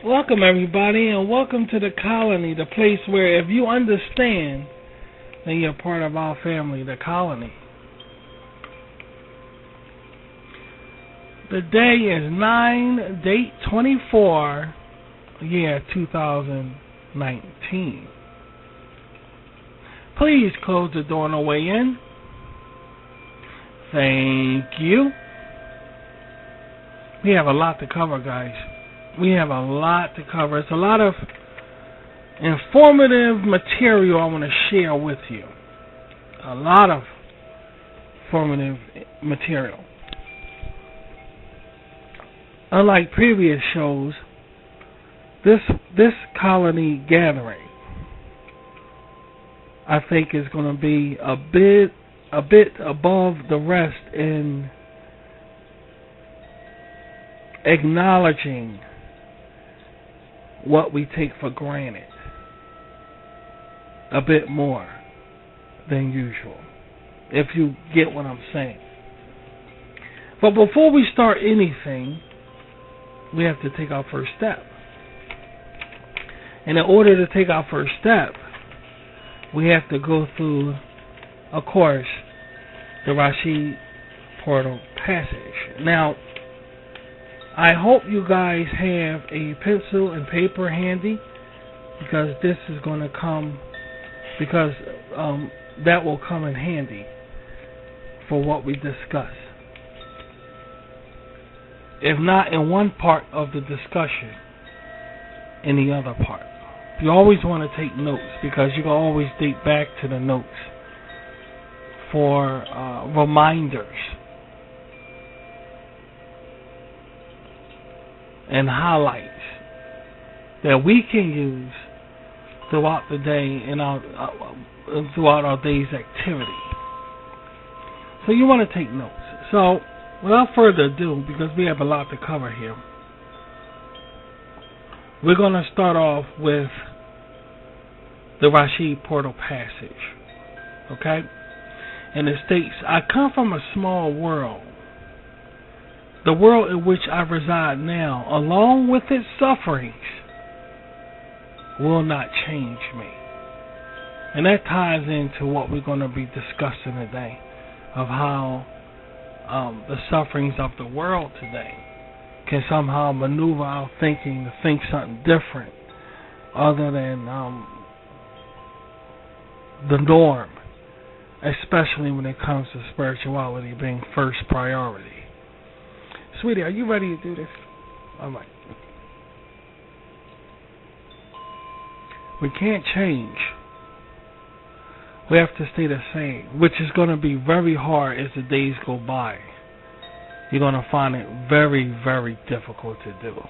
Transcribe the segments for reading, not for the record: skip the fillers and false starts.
Welcome, everybody, and welcome to the colony, the place where if you understand, then you're part of our family, the colony. The day is 9/24, year 2019. Please close the door on the way in. Thank you. We have a lot to cover, guys. We have a lot to cover. It's a lot of informative material I want to share with you. A lot of informative material. Unlike previous shows, this colony gathering, I think, is going to be a bit above the rest in acknowledging what we take for granted a bit more than usual, if you get what I'm saying. But before we start anything, we have to take our first step. And in order to take our first step, we have to go through, of course, the Rashid Portal Passage. Now, I hope you guys have a pencil and paper handy, because this is going to come, because that will come in handy for what we discuss. If not in one part of the discussion, in the other part. You always want to take notes, because you can always date back to the notes for reminders and highlights that we can use throughout the day and throughout our day's activity. So you want to take notes. So without further ado, because we have a lot to cover here, we're going to start off with the Rashid Portal Passage. Okay? And it states, I come from a small world. The world in which I reside now, along with its sufferings, will not change me. And that ties into what we're going to be discussing today, of how the sufferings of the world today can somehow maneuver our thinking to think something different other than the norm, especially when it comes to spirituality being first priority. Sweetie, are you ready to do this? All right. We can't change. We have to stay the same, which is going to be very hard as the days go by. You're going to find it very, very difficult to do.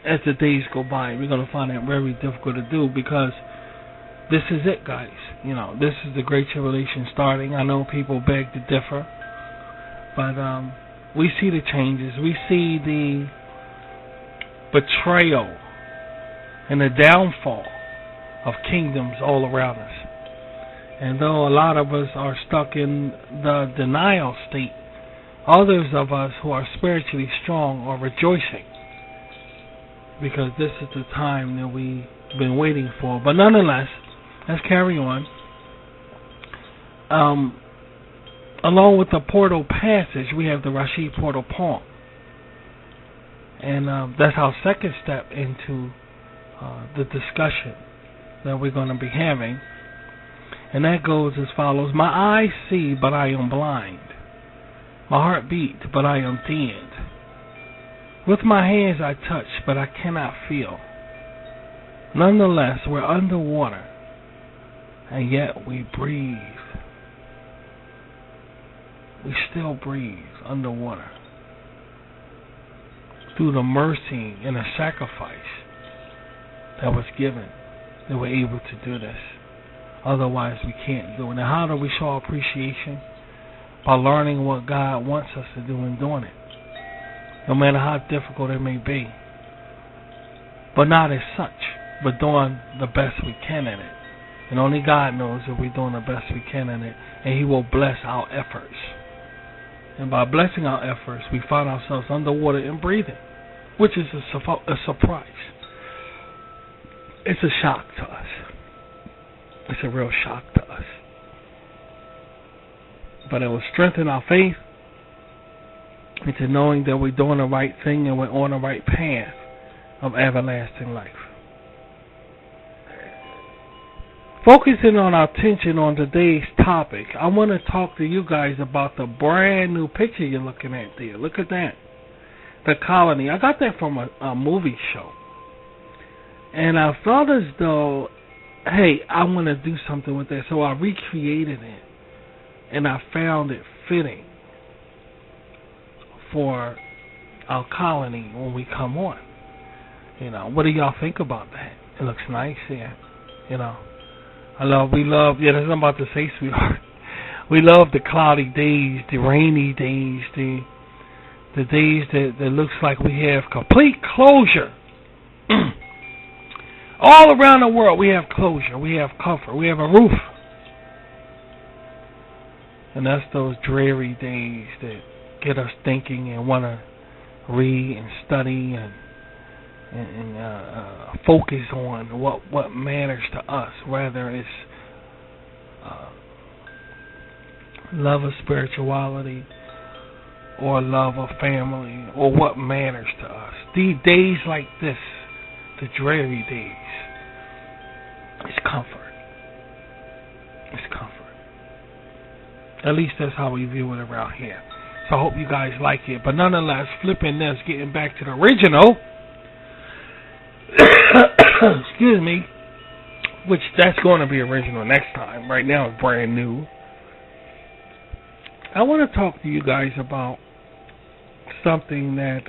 As the days go by, we're going to find it very difficult to do, because this is it, guys. You know, this is the Great Tribulation starting. I know people beg to differ, but we see the changes. We see the betrayal and the downfall of kingdoms all around us. And though a lot of us are stuck in the denial state, others of us who are spiritually strong are rejoicing, because this is the time that we've been waiting for. But nonetheless, let's carry on. Along with the Portal Passage, we have the Rashid Portal Poem. And that's our second step into the discussion that we're going to be having. And that goes as follows. My eyes see, but I am blind. My heart beats, but I am dead. With my hands I touch, but I cannot feel. Nonetheless, we're underwater, and yet we breathe. We still breathe underwater. Through the mercy and the sacrifice that was given, that we're able to do this. Otherwise, we can't do it. Now, how do we show appreciation? By learning what God wants us to do and doing it, no matter how difficult it may be. But not as such, but doing the best we can in it. And only God knows if we're doing the best we can in it, and He will bless our efforts. And by blessing our efforts, we find ourselves underwater and breathing, which is a surprise. It's a shock to us. It's a real shock to us. But it will strengthen our faith into knowing that we're doing the right thing and we're on the right path of everlasting life. Focusing on our attention on today's topic, I want to talk to you guys about the brand new picture you're looking at there. Look at that. The Colony. I got that from a movie show. And I felt as though, hey, I want to do something with that. So I recreated it. And I found it fitting for our colony when we come on. You know, what do y'all think about that? It looks nice, yeah. You know, we love, yeah, that's what I'm about to say, sweetheart. We love the cloudy days, the rainy days, the days that looks like we have complete closure. All around the world we have closure, we have comfort, we have a roof. And that's those dreary days that get us thinking and want to read and study and focus on what matters to us, whether it's love of spirituality or love of family or what matters to us. These days like this, the dreary days, it's comfort. It's comfort. At least that's how we view it around here. So I hope you guys like it. But nonetheless, flipping this, getting back to the original, excuse me, which that's going to be original next time. Right now it's brand new. I want to talk to you guys about something that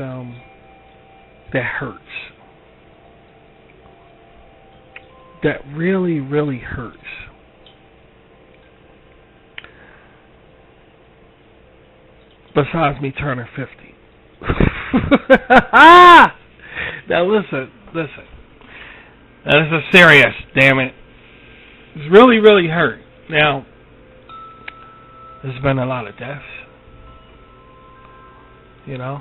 hurts. That really, really hurts. Besides me turning 50. Now listen. That is a serious, damn it. It's really, really hurt. Now, there's been a lot of deaths. You know?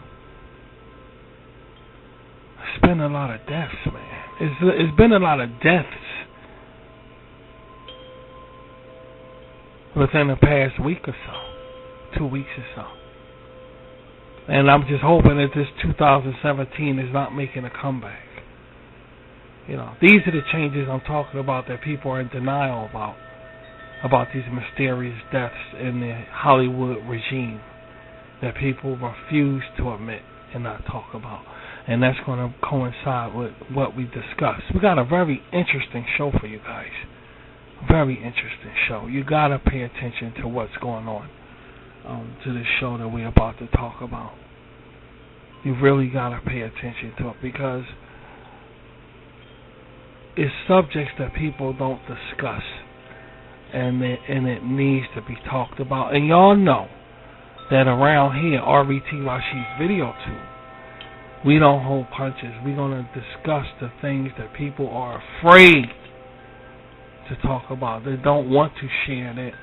There's been a lot of deaths, man. It's been a lot of deaths within the past week or so. 2 weeks or so. And I'm just hoping that this 2017 is not making a comeback. You know, these are the changes I'm talking about that people are in denial about these mysterious deaths in the Hollywood regime that people refuse to admit and not talk about. And that's going to coincide with what we discussed. We got a very interesting show for you guys. Very interesting show. You got to pay attention to what's going on. To this show that we're about to talk about. You really got to pay attention to it because it's subjects that people don't discuss and it needs to be talked about. And y'all know that around here, RBT Rashid's Video Tube, we don't hold punches. We're going to discuss the things that people are afraid to talk about. They don't want to share that.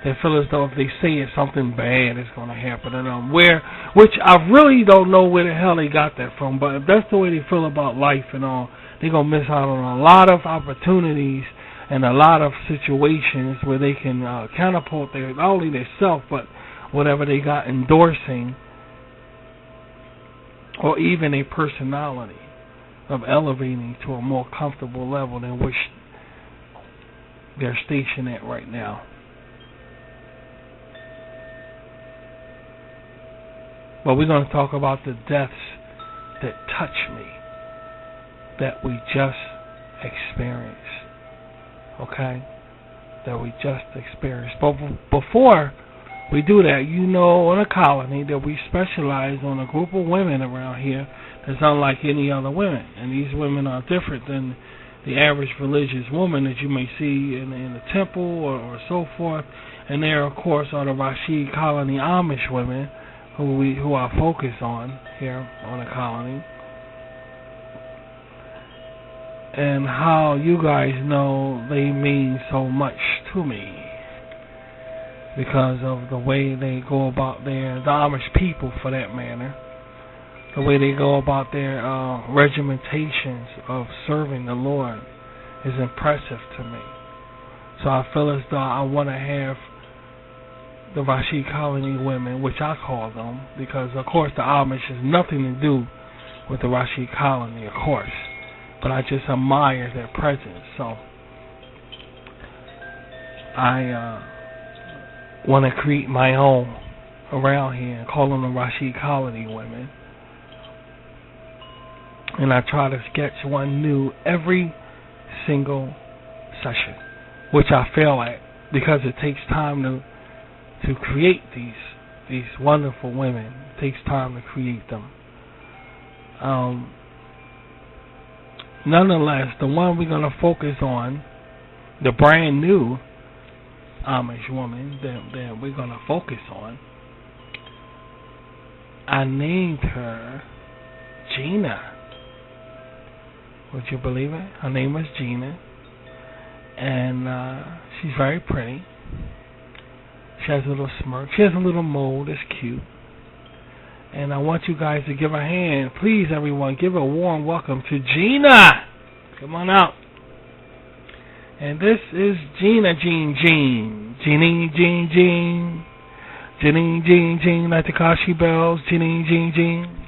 They feel as though if they say it, something bad is going to happen to them. Which I really don't know where the hell they got that from. But if that's the way they feel about life and all, they're going to miss out on a lot of opportunities and a lot of situations where they can catapult not only themselves, but whatever they got endorsing, or even a personality of elevating to a more comfortable level than which they're stationed at right now. But we're going to talk about the deaths that touch me, that we just experienced. Okay? That we just experienced. But before we do that, you know, on a colony that we specialize on a group of women around here that's unlike any other women. And these women are different than the average religious woman that you may see in the temple or so forth. And there, of course, are the Rashid Colony Amish women who I focus on here on the colony, and how you guys know they mean so much to me. because of the way they go about the Amish people for that matter, the way they go about their regimentations of serving the Lord is impressive to me. So I feel as though I want to have the Rashid Colony women, which I call them, because of course the Amish has nothing to do with the Rashid Colony, of course, but I just admire their presence. So I want to create my own around here and call them the Rashid Colony women, and I try to sketch one new every single session, which I fail at because it takes time to create these wonderful women. It takes time to create them. Nonetheless, the one we're going to focus on, the brand new Amish woman that we're going to focus on, I named her Gina. Would you believe it? Her name is Gina, and she's very pretty. She has a little smirk. She has a little mole that's cute. And I want you guys to give her a hand. Please, everyone, give a warm welcome to Gina. Come on out. And this is Gina Jean. Jeanine Jean Jean. Jeanine Jean Jean, like the Kashi bells. Jeanine Jean Jean.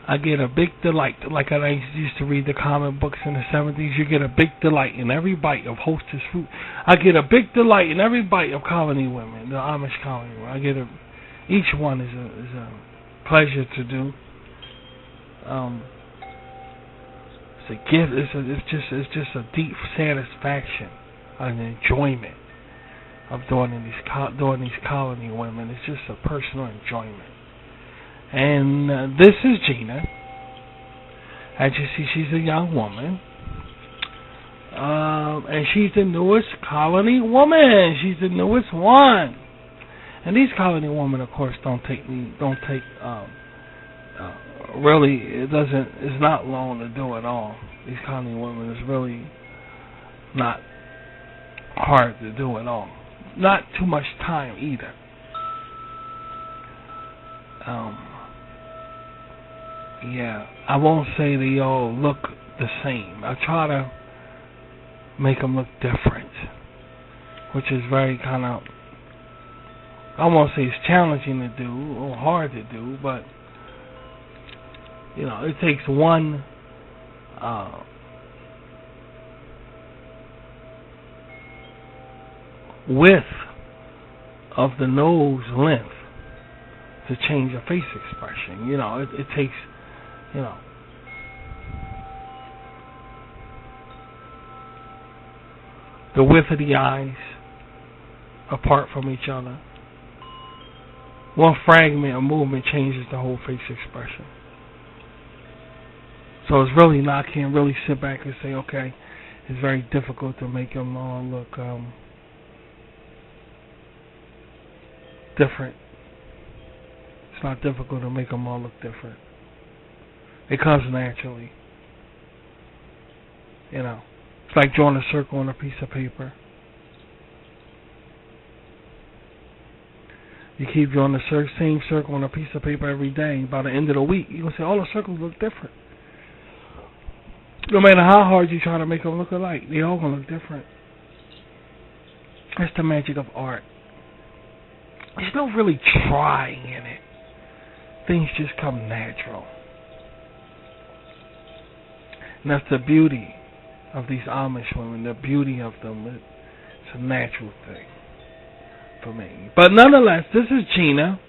I get a big delight, like I used to read the comic books in the 70s. You get a big delight in every bite of Hostess fruit. I get a big delight in every bite of colony women, the Amish colony women. Each one is a pleasure to do. It's a gift. It's just a deep satisfaction, an enjoyment of doing these colony women. It's just a personal enjoyment. And this is Gina. As you see, she's a young woman. And she's the newest colony woman. She's the newest one. And these colony women, of course, it's not long to do at all. These colony women is really not hard to do at all. Not too much time either. Yeah, I won't say they all look the same. I try to make them look different, which is very kind of, I won't say it's challenging to do or hard to do, but it takes one width of the nose length to change a face expression. It takes the width of the eyes apart from each other. One fragment of movement changes the whole face expression. So it's really not, I can't really sit back and say, okay, it's very difficult to make them all look different. It's not difficult to make them all look different. It comes naturally. It's like drawing a circle on a piece of paper. You keep drawing the same circle on a piece of paper every day. By the end of the week, you're going to say, all the circles look different. No matter how hard you try to make them look alike, they all going to look different. That's the magic of art. There's no really trying in it. Things just come natural. And that's the beauty of these Amish women, the beauty of them. It's a natural thing for me. But nonetheless, this is Gina.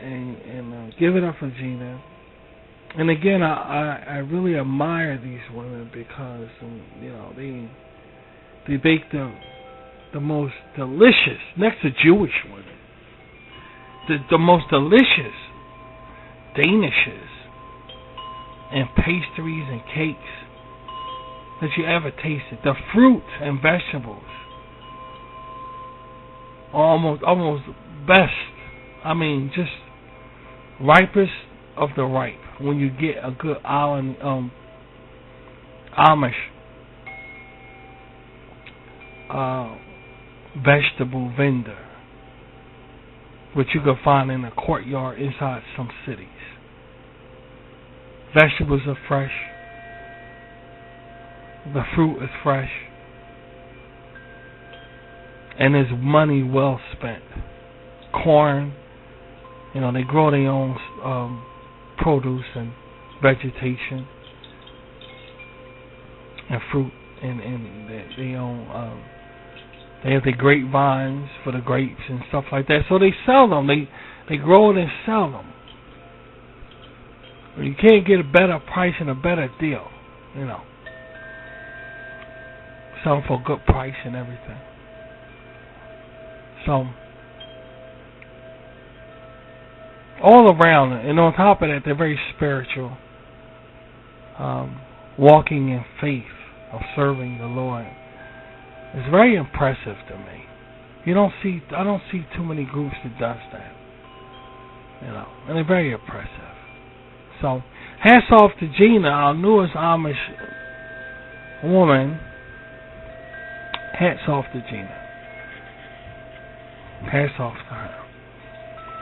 And give it up for Gina. And again, I really admire these women because they bake the most delicious, next to Jewish women, the most delicious danishes and pastries and cakes that you ever tasted. The fruit and vegetables, almost best I mean, just ripest of the ripe. When you get a good Amish vegetable vendor, which you can find in a courtyard inside some cities. Vegetables are fresh. The fruit is fresh. And there's money well spent. Corn, they grow their own produce and vegetation and fruit, and they own. They have the grapevines for the grapes and stuff like that. So they sell them. They grow it and sell them. You can't get a better price and a better deal. Sell them for a good price and everything. So all around, and on top of that, they're very spiritual. Walking in faith of serving the Lord. It's very impressive to me. I don't see too many groups that does that. And they're very impressive. So, hats off to Gina, our newest Amish woman. Hats off to Gina. Hats off to her.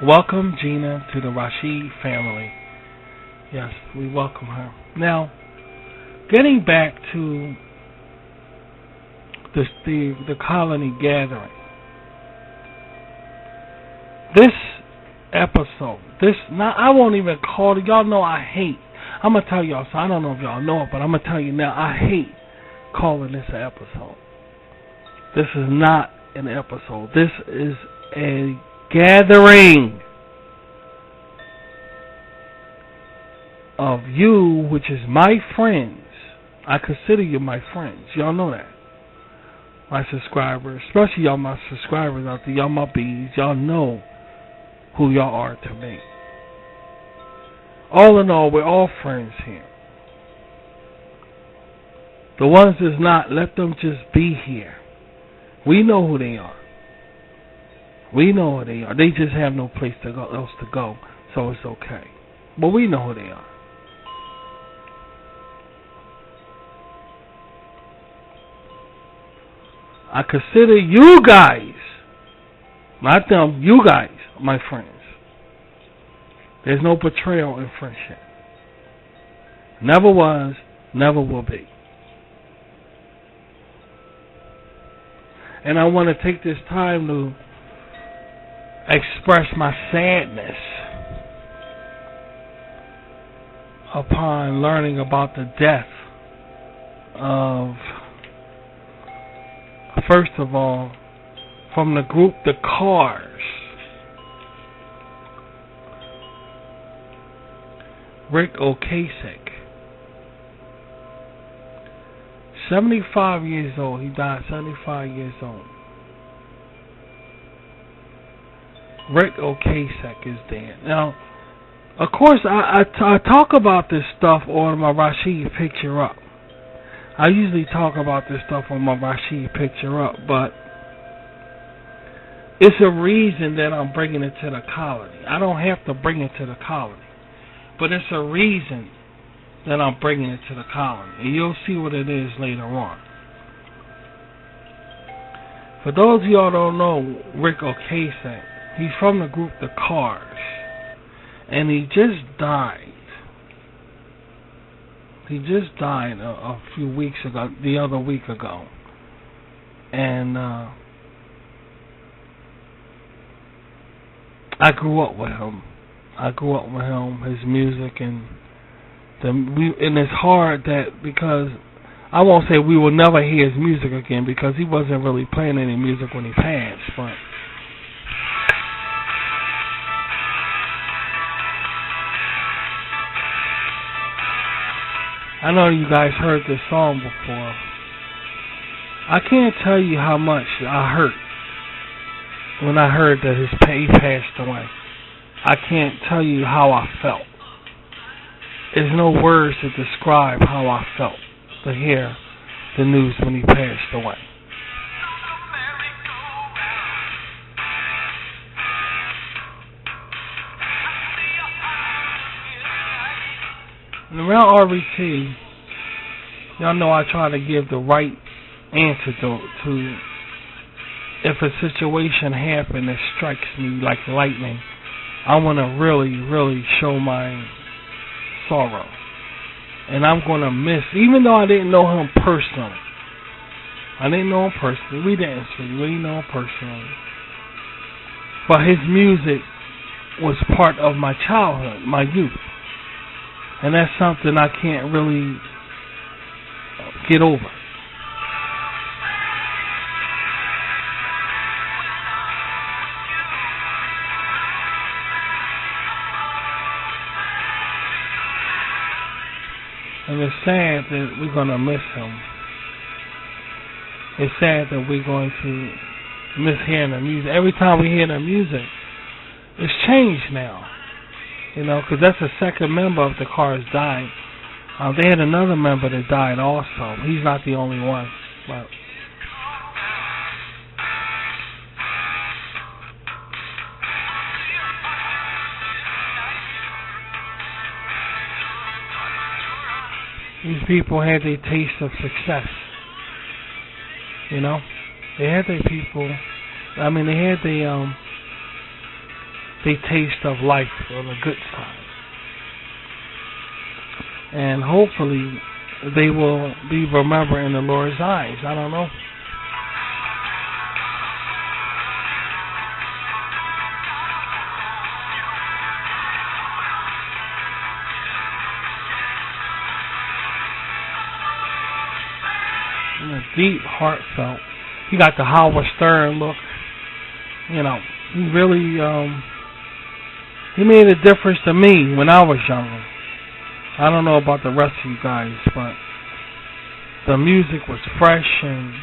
Welcome Gina to the Rashid family. Yes, we welcome her. Now, getting back to the colony gathering. This episode, I won't even call it. Y'all know I hate. I'm gonna tell y'all. So I don't know if y'all know it, but I'm gonna tell you now. I hate calling this an episode. This is not an episode. This is a gathering of you, which is my friends. I consider you my friends. Y'all know that. My subscribers, especially y'all my subscribers out there, y'all my bees, y'all know who y'all are to me. All in all, we're all friends here. The ones that's not, let them just be here. We know who they are. We know who they are. They just have no place else to go, so it's okay. But we know who they are. I consider you guys, not them, you guys, my friends. There's no betrayal in friendship. Never was, never will be. And I want to take this time to express my sadness upon learning about the death of, first of all, from the group The Cars, Rick Ocasek, 75 years old. He died 75 years old. Rick Ocasek is dead. Now, of course, I talk about this stuff on my Rashid Picture Up. I usually talk about this stuff on my Rashid Picture Up, but it's a reason that I'm bringing it to the colony. I don't have to bring it to the colony, but it's a reason that I'm bringing it to the colony, and you'll see what it is later on. For those of y'all who don't know Rick Ocasek, he's from the group The Cars, and he just died. He just died a few weeks ago, the other week ago. And I grew up with him. His music, and it's hard that, because I won't say we will never hear his music again, because he wasn't really playing any music when he passed, but I know you guys heard this song before. I can't tell you how much I hurt when I heard that he passed away. I can't tell you how I felt. There's no words to describe how I felt to hear the news when he passed away. And around RVT, y'all know I try to give the right antidote to if a situation happens that strikes me like lightning. I want to really, really show my sorrow. And I'm going to miss, even though I didn't know him personally. We didn't really know him personally. But his music was part of my childhood, my youth. And that's something I can't really get over. And it's sad that we're going to miss him. It's sad that we're going to miss hearing the music. Every time we hear the music, it's changed now. You know, because that's the second member of the Cars died. They had another member that died also. He's not the only one. But these people had their taste of success. You know, they had their people. I mean, they had their taste of life on the good side, and hopefully they will be remembered in the Lord's eyes. I don't know. Deep, heartfelt. He got the Howard Stern look. You know, he really, he made a difference to me when I was younger. I don't know about the rest of you guys, but the music was fresh and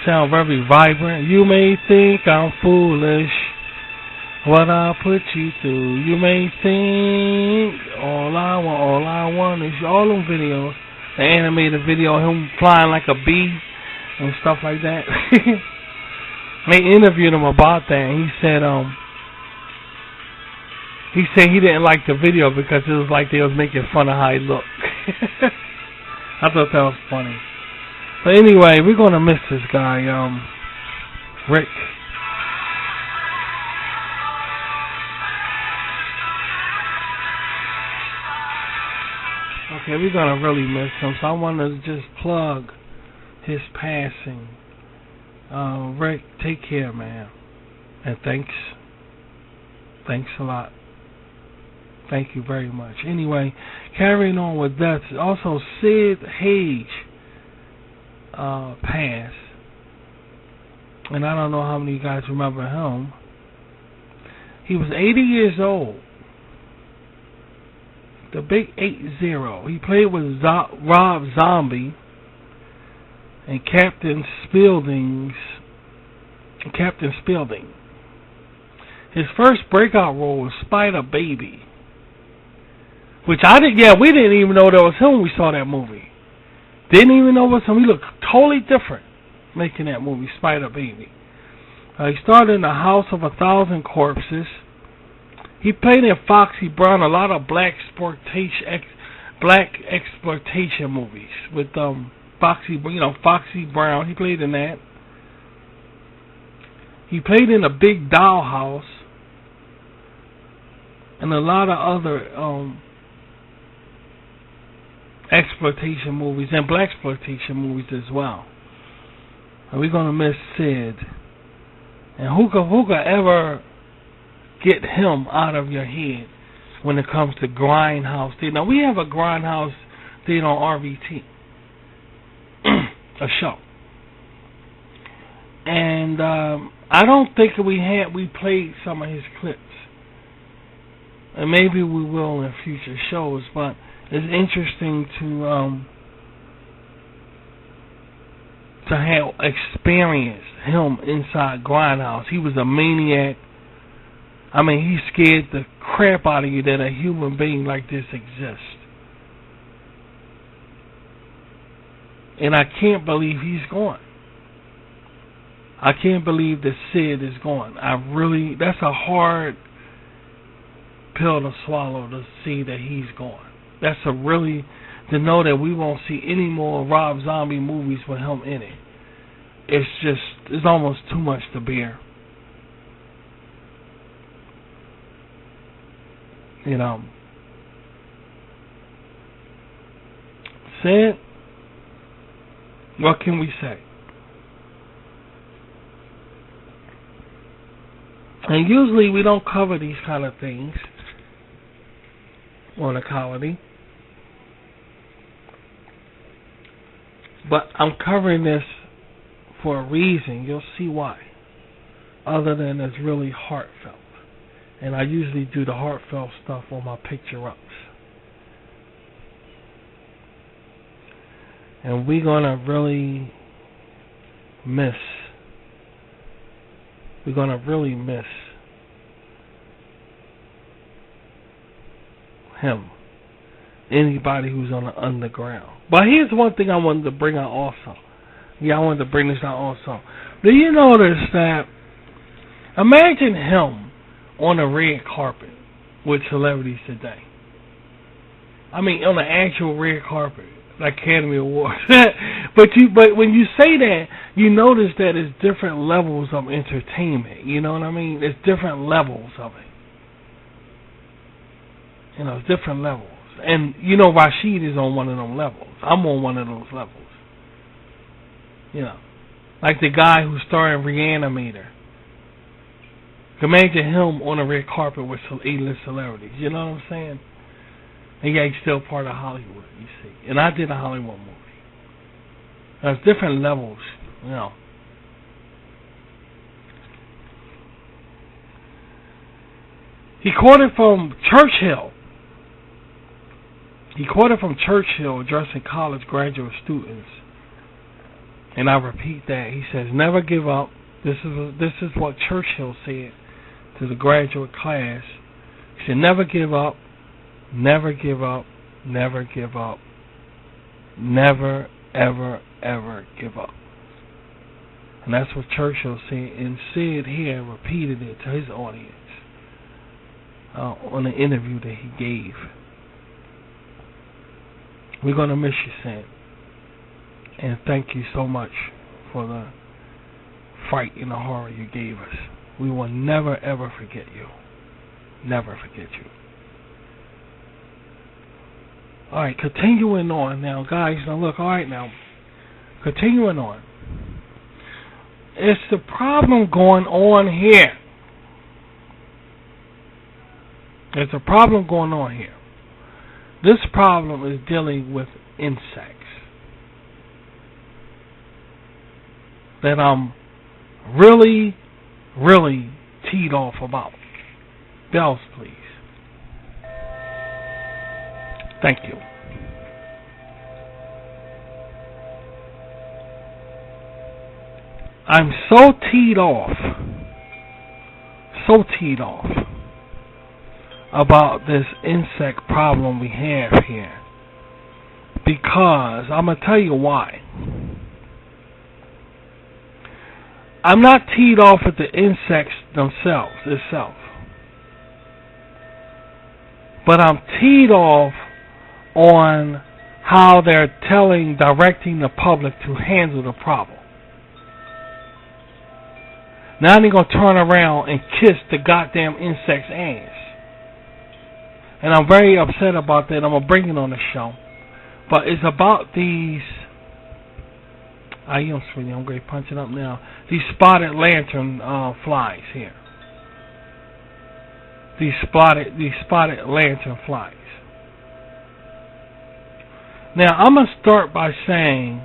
sound very vibrant. You may think I'm foolish, what I put you through. You may think all I want is all them videos. The animated video of him flying like a bee and stuff like that. They interviewed him about that, and he said he didn't like the video because it was like they was making fun of how he looked. I thought that was funny. But anyway, we're gonna miss this guy, Rick. Okay, we're gonna really miss him, so I want to just plug his passing. Rick, take care, man, and thanks a lot. Thank you very much. Anyway, carrying on with that, also Sid Haig passed, and I don't know how many of you guys remember him. He was 80 years old. The big 80. He played with Rob Zombie and Captain Spaulding. His first breakout role was Spider Baby, which we didn't even know that was him when we saw that movie. Didn't even know it was him. He looked totally different making that movie, Spider Baby. He starred in The House of a Thousand Corpses. He played in Foxy Brown, a lot of black exploitation movies with Foxy Brown. He played in that. He played in A Big Dollhouse and a lot of other exploitation movies and black exploitation movies as well. And we're gonna miss Sid. And who could ever get him out of your head when it comes to Grindhouse Theater? Now we have a Grindhouse Theater on RVT, a show, and I don't think we played some of his clips, and maybe we will in future shows. But it's interesting to have experienced him inside Grindhouse. He was a maniac. I mean, he scared the crap out of you that a human being like this exists. And I can't believe he's gone. I can't believe that Sid is gone. That's a hard pill to swallow, to see that he's gone. That's a really, to know that we won't see any more Rob Zombie movies with him in it. It's almost too much to bear. You know. Said, what can we say? And usually we don't cover these kind of things on a comedy. But I'm covering this for a reason. You'll see why. Other than it's really heartfelt. And I usually do the heartfelt stuff on my picture-ups. And we're going to really miss him. Anybody who's on the underground. But here's one thing I wanted to bring out also. I wanted to bring this out also. Do you notice that, imagine him on a red carpet with celebrities today. I mean, on the actual red carpet, like Academy Awards. but when you say that, you notice that it's different levels of entertainment. You know what I mean? It's different levels of it. You know, it's different levels. And, you know, Rashid is on one of them levels. I'm on one of those levels. You know, like the guy who's starring Reanimator. Imagine him on a red carpet with some A-list celebrities. You know what I'm saying? And yeah, he's still part of Hollywood, you see. And I did a Hollywood movie. There's different levels, you know. He quoted from Churchill. Addressing college graduate students. And I repeat that. He says, never give up. This is what Churchill said to the graduate class. He said, never give up. Never give up. Never give up. Never, ever, ever give up. And that's what Churchill said. And Sid here repeated it to his audience on the interview that he gave. We're going to miss you, Sid. And thank you so much for the fight and the horror you gave us. We will never, ever forget you. Never forget you. Alright, continuing on now, guys. Now look, alright now. Continuing on. It's the problem going on here. There's a problem going on here. This problem is dealing with insects. That I'm really, really teed off about. Bells, please. Thank you. I'm so teed off about this insect problem we have here, because I'm going to tell you why. I'm not teed off at the insects itself, but I'm teed off on how they're directing the public to handle the problem. Now they're going to turn around and kiss the goddamn insect's ass. And I'm very upset about that. I'm going to bring it on the show. But it's about these... I am, sweetie. I'm going to punch it up now. These spotted lantern flies here. These spotted lantern flies. Now, I'm going to start by saying,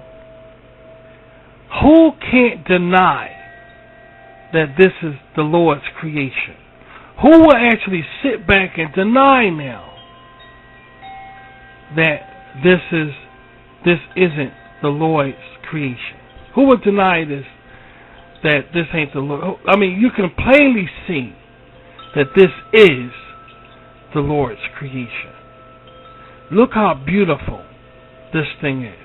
who can't deny that this is the Lord's creation? Who will actually sit back and deny now that this isn't the Lord's creation? Who would deny this, that this ain't the Lord? I mean, you can plainly see that this is the Lord's creation. Look how beautiful this thing is.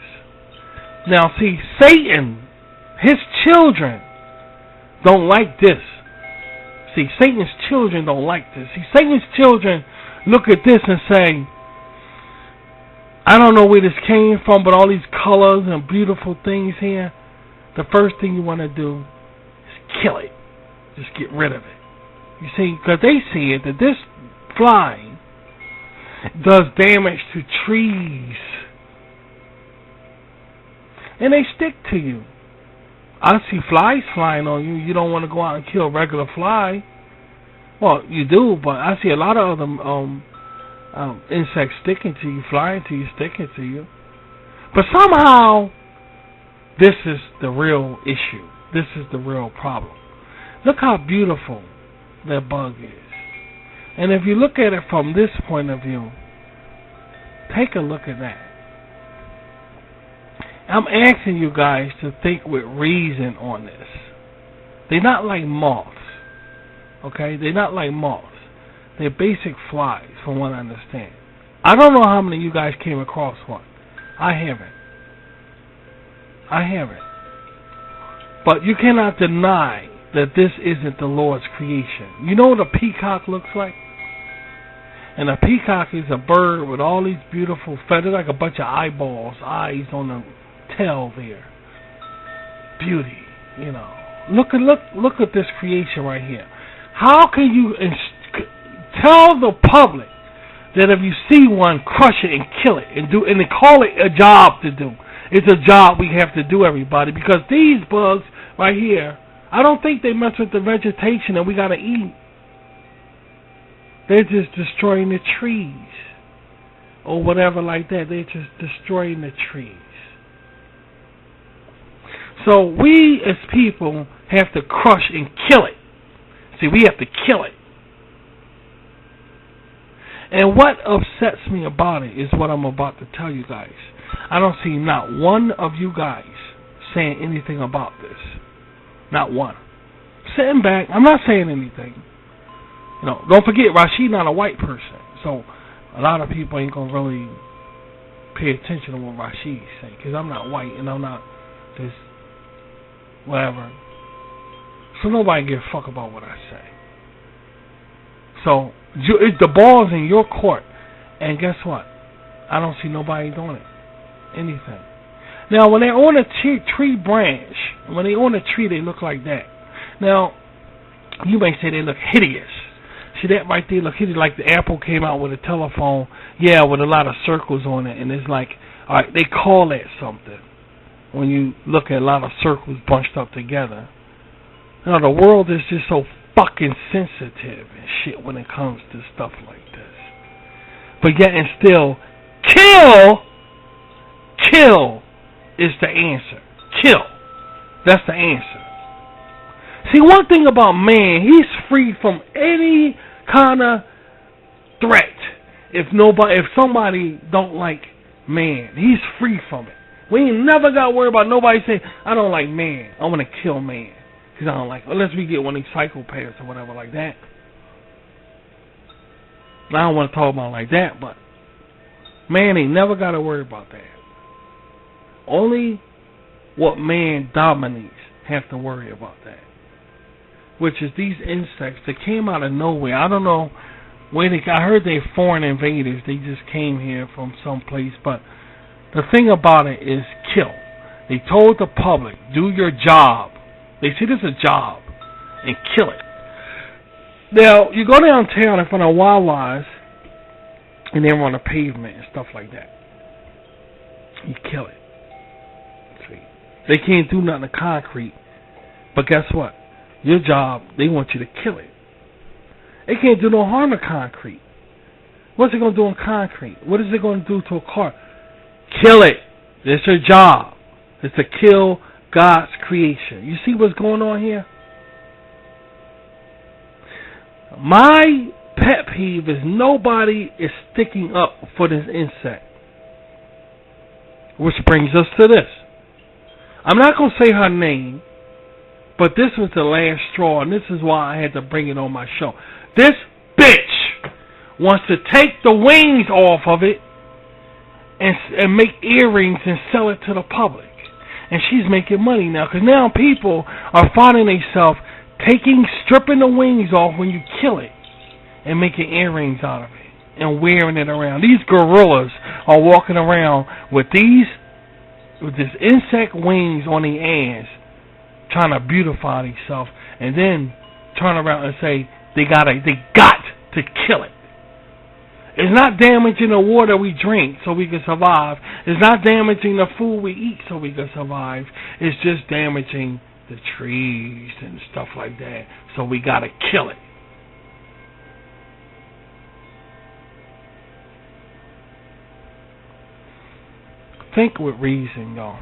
Now, see, Satan, his children don't like this. See, Satan's children don't like this. See, Satan's children look at this and say, I don't know where this came from, but all these colors and beautiful things here, the first thing you want to do is kill it. Just get rid of it. You see, because they see it that this fly does damage to trees. And they stick to you. I see flies flying on you. You don't want to go out and kill a regular fly. Well, you do, but I see a lot of other insects sticking to you, flying to you, sticking to you. But somehow, this is the real issue. This is the real problem. Look how beautiful that bug is. And if you look at it from this point of view, take a look at that. I'm asking you guys to think with reason on this. They're not like moths. Okay? They're not like moths. They're basic flies, from what I understand. I don't know how many of you guys came across one. I haven't. But you cannot deny that this isn't the Lord's creation. You know what a peacock looks like? And a peacock is a bird with all these beautiful feathers, like a bunch of eyeballs, eyes on the tail there. Beauty, you know. Look at this creation right here. How can you tell the public that if you see one, crush it and kill it and they call it a job to do? It's a job we have to do, everybody, because these bugs right here, I don't think they mess with the vegetation that we got to eat. They're just destroying the trees or whatever like that. They're just destroying the trees. So we as people have to crush and kill it. See, we have to kill it. And what upsets me about it is what I'm about to tell you guys. I don't see not one of you guys saying anything about this. Not one. Sitting back, I'm not saying anything. You know, don't forget, Rashid not a white person, so a lot of people ain't gonna really pay attention to what Rashid's saying, because I'm not white and I'm not this whatever. So nobody give a fuck about what I say. So the ball's in your court, and guess what? I don't see nobody doing it. Anything. Now, when they're on a tree branch, when they're on a tree, they look like that. Now, you may say they look hideous. See, that right there look hideous, like the Apple came out with a telephone, with a lot of circles on it, and it's like, all right, they call that something. When you look at a lot of circles bunched up together. You know, the world is just so fucking sensitive and shit when it comes to stuff like this. But yet and still, kill is the answer. Kill. That's the answer. See, one thing about man, he's free from any kind of threat. If somebody don't like man, he's free from it. We ain't never got to worry about nobody saying, I don't like man. I want to kill man. Because I don't like, unless we get one of these psychopaths or whatever like that. I don't want to talk about it like that, but man ain't never got to worry about that. Only what man dominates have to worry about that. Which is these insects that came out of nowhere. I don't know where I heard they're foreign invaders. They just came here from someplace. But the thing about it is kill. They told the public, do your job. They see this as a job. And kill it. Now, you go downtown in front of Wawa's and they're on the pavement and stuff like that. You kill it. See? They can't do nothing to concrete. But guess what? Your job, they want you to kill it. It can't do no harm to concrete. What's it going to do in concrete? What is it going to do to a car? Kill it. It's your job. It's to kill God's creation. You see what's going on here? My pet peeve is nobody is sticking up for this insect. Which brings us to this. I'm not going to say her name, but this was the last straw, and this is why I had to bring it on my show. This bitch wants to take the wings off of it and make earrings and sell it to the public. And she's making money now, because now people are finding themselves stripping the wings off when you kill it and making earrings out of it and wearing it around. These gorillas are walking around with this insect wings on their ass, trying to beautify themselves, and then turn around and say they got to kill it. It's not damaging the water we drink so we can survive. It's not damaging the food we eat so we can survive. It's just damaging the trees and stuff like that, so we got to kill it. Think with reason, y'all.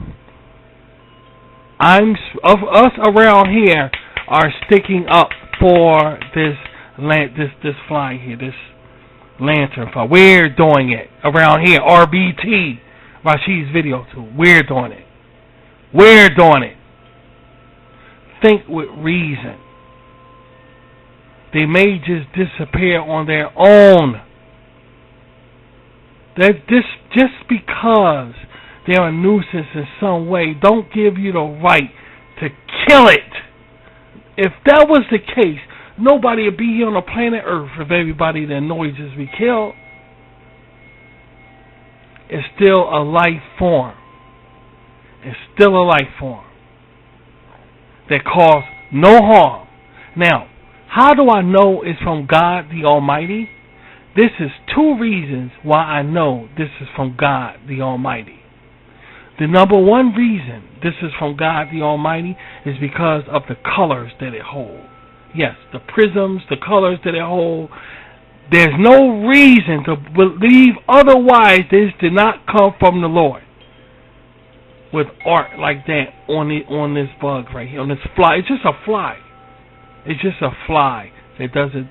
Us around here are sticking up for this fly here, this lantern fly. We're doing it around here. RBT, Rashid's video too. We're doing it. We're doing it. Think with reason. They may just disappear on their own. That just because they're a nuisance in some way don't give you the right to kill it. If that was the case, nobody would be here on the planet Earth if everybody that annoys us we kill. It's still a life form. It's still a life form that cause no harm. Now, how do I know it's from God the Almighty? This is two reasons why I know this is from God the Almighty. The number one reason this is from God the Almighty is because of the colors that it holds. Yes, the prisms, the colors that it holds. There's no reason to believe otherwise this did not come from the Lord. With art like that on this bug right here, on this fly. It's just a fly. It's just a fly that doesn't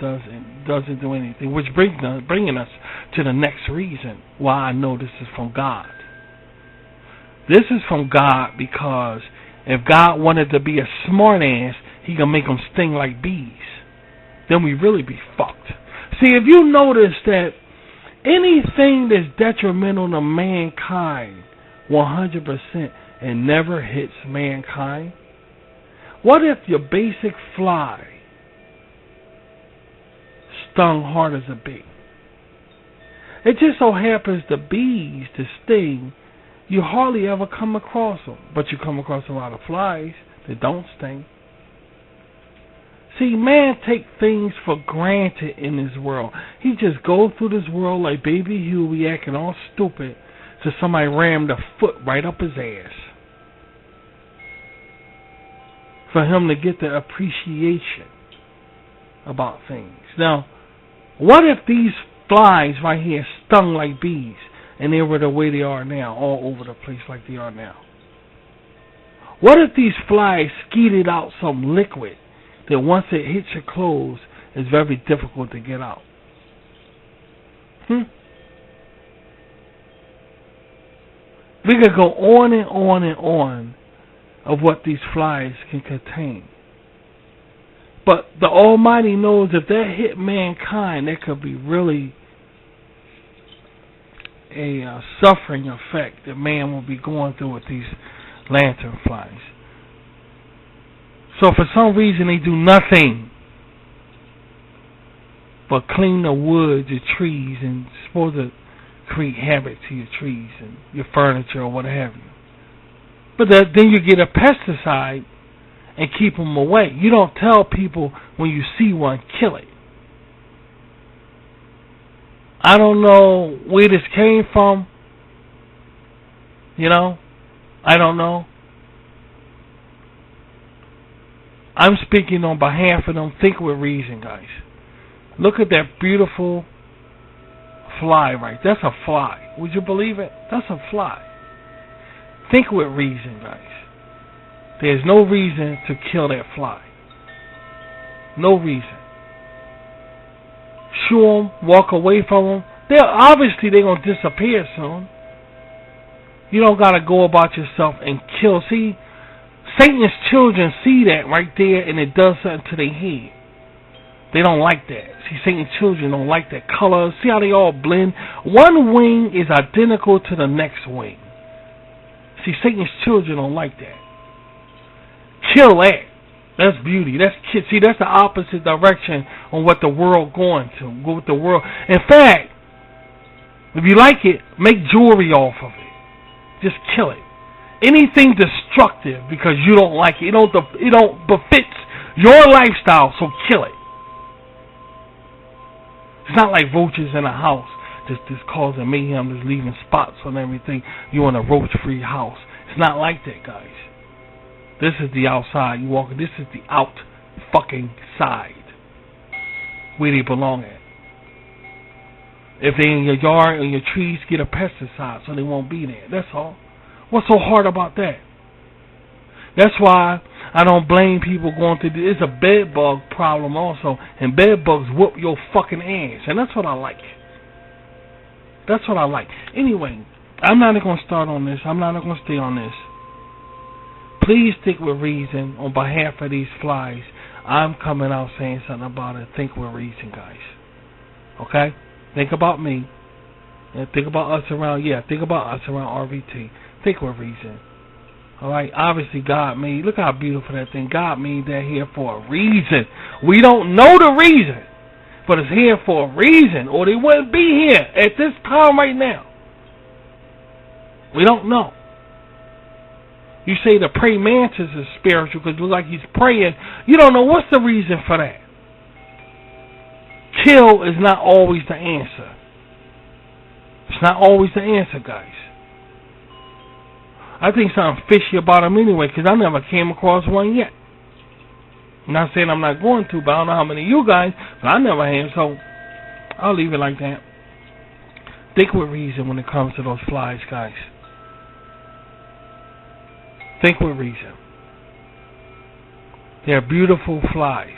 do anything. Which bringing us to the next reason why I know this is from God. This is from God because if God wanted to be a smart ass, he can make them sting like bees. Then we really be fucked. See, if you notice that anything that's detrimental to mankind 100% and never hits mankind, what if your basic fly stung hard as a bee? It just so happens the bees, the sting, you hardly ever come across them, but you come across a lot of flies that don't sting. See, man take things for granted in this world. He just goes through this world like Baby Huey acting all stupid till somebody rammed a foot right up his ass. For him to get the appreciation about things. Now, what if these flies right here stung like bees and they were the way they are now, all over the place like they are now? What if these flies skeeted out some liquid that once it hits your clothes is very difficult to get out? We could go on and on and on of what these flies can contain. But the Almighty knows if that hit mankind, that could be really a suffering effect that man will be going through with these lantern flies. So for some reason they do nothing but clean the woods, the trees, and supposed to create havoc to your trees and your furniture or what have you. But then you get a pesticide and keep them away. You don't tell people when you see one, kill it. I don't know where this came from. I don't know. I'm speaking on behalf of them. Think with reason, guys. Look at that beautiful fly right. That's a fly. Would you believe it? That's a fly. Think with reason, guys. There's no reason to kill that fly. No reason. Shoo them, walk away from them. They're going to disappear soon. You don't got to go about yourself and kill. See, Satan's children see that right there and it does something to their head. They don't like that. See, Satan's children don't like that color. See how they all blend? One wing is identical to the next wing. See, Satan's children don't like that. Kill that. That's beauty. That's kid. See, that's the opposite direction on what the world going to. Go with the world. In fact, If you like it, make jewelry off of it. Just kill it. Anything destructive because you don't like it, it don't befits your lifestyle, so kill it. It's not like roaches in a house just causing mayhem, just leaving spots on everything. You want a roach-free house. It's not like that, guys. This is the outside. You walk. This is the out fucking side where they belong at. If they in your yard or your trees, get a pesticide so they won't be there. That's all. What's so hard about that? That's why I don't blame people going through this. It's a bed bug problem also, and bed bugs whoop your fucking ass, and that's what I like. That's what I like. Anyway, I'm not going to start on this. I'm not going to stay on this. Please stick with reason on behalf of these flies. I'm coming out saying something about it. Think with reason, guys. Okay? Think about me. And think about us around, think about us around RVT. Think with reason. Alright? Obviously, God made, look how beautiful that thing. God made that here for a reason. We don't know the reason, but it's here for a reason, or they wouldn't be here at this time right now. We don't know. You say the praying mantis is spiritual because it looks like he's praying. You don't know what's the reason for that. Kill is not always the answer. It's not always the answer, guys. I think something fishy about him anyway because I never came across one yet. I'm not saying I'm not going to, but I don't know how many of you guys, but I never have, so I'll leave it like that. Think with reason when it comes to those flies, guys. Think with reason. They're beautiful flies.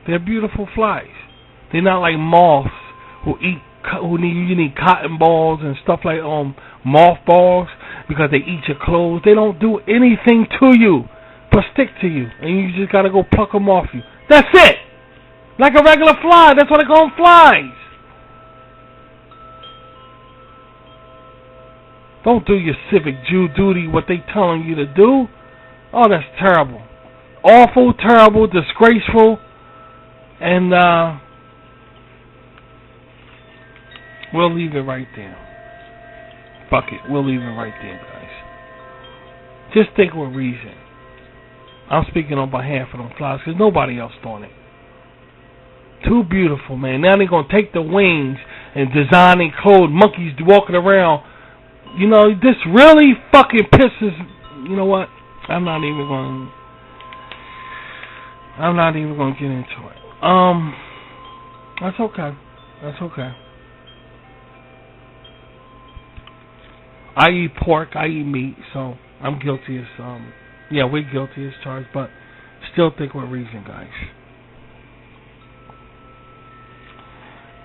They're beautiful flies. They're not like moths you need cotton balls and stuff like mothballs because they eat your clothes. They don't do anything to you but stick to you, and you just gotta go pluck them off you. That's it. Like a regular fly. That's what they call them, flies. Don't do your civic duty, what they telling you to do. Oh, that's terrible. Awful, terrible, disgraceful. And we'll leave it right there. Fuck it. We'll leave it right there, guys. Just think with reason. I'm speaking on behalf of them flies because nobody else doing it. Too beautiful, man. Now they're going to take the wings and design and clothes monkeys walking around. You know, this really fucking pisses. You know what? I'm not even going to get into it. That's okay. That's okay. I eat pork. I eat meat. So I'm guilty as we're guilty as charged. But still think with reason, guys.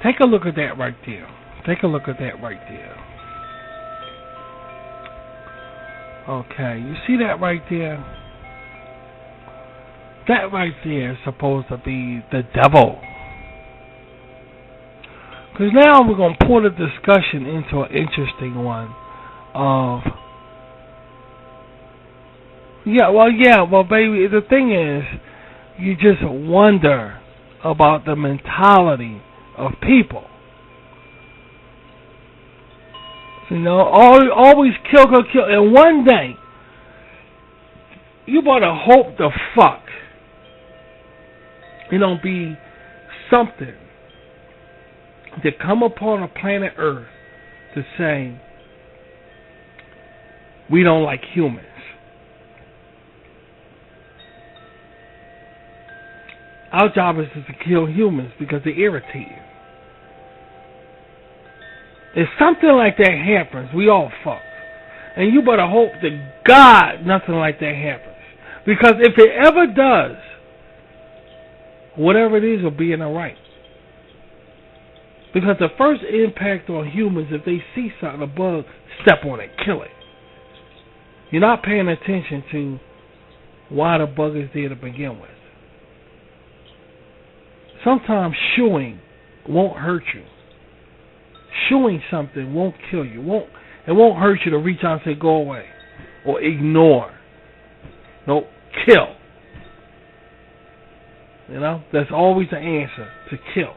Take a look at that right there. Take a look at that right there. Okay, you see that right there? That right there is supposed to be the devil. Because now we're going to pull the discussion into an interesting one of... Well, baby, the thing is, you just wonder about the mentality of people. You know, always kill, and one day, you better hope the fuck it don't be something to come upon a planet Earth to say, we don't like humans. Our job is to kill humans because they irritate you. If something like that happens, we all fucked. And you better hope to God nothing like that happens. Because if it ever does, whatever it is will be in the right. Because the first impact on humans, if they see something, a bug, step on it, kill it. You're not paying attention to why the bug is there to begin with. Sometimes shooing won't hurt you. Shooing something won't kill you. It won't hurt you to reach out and say, go away. Or ignore. No, kill. You know, that's always the answer, to kill.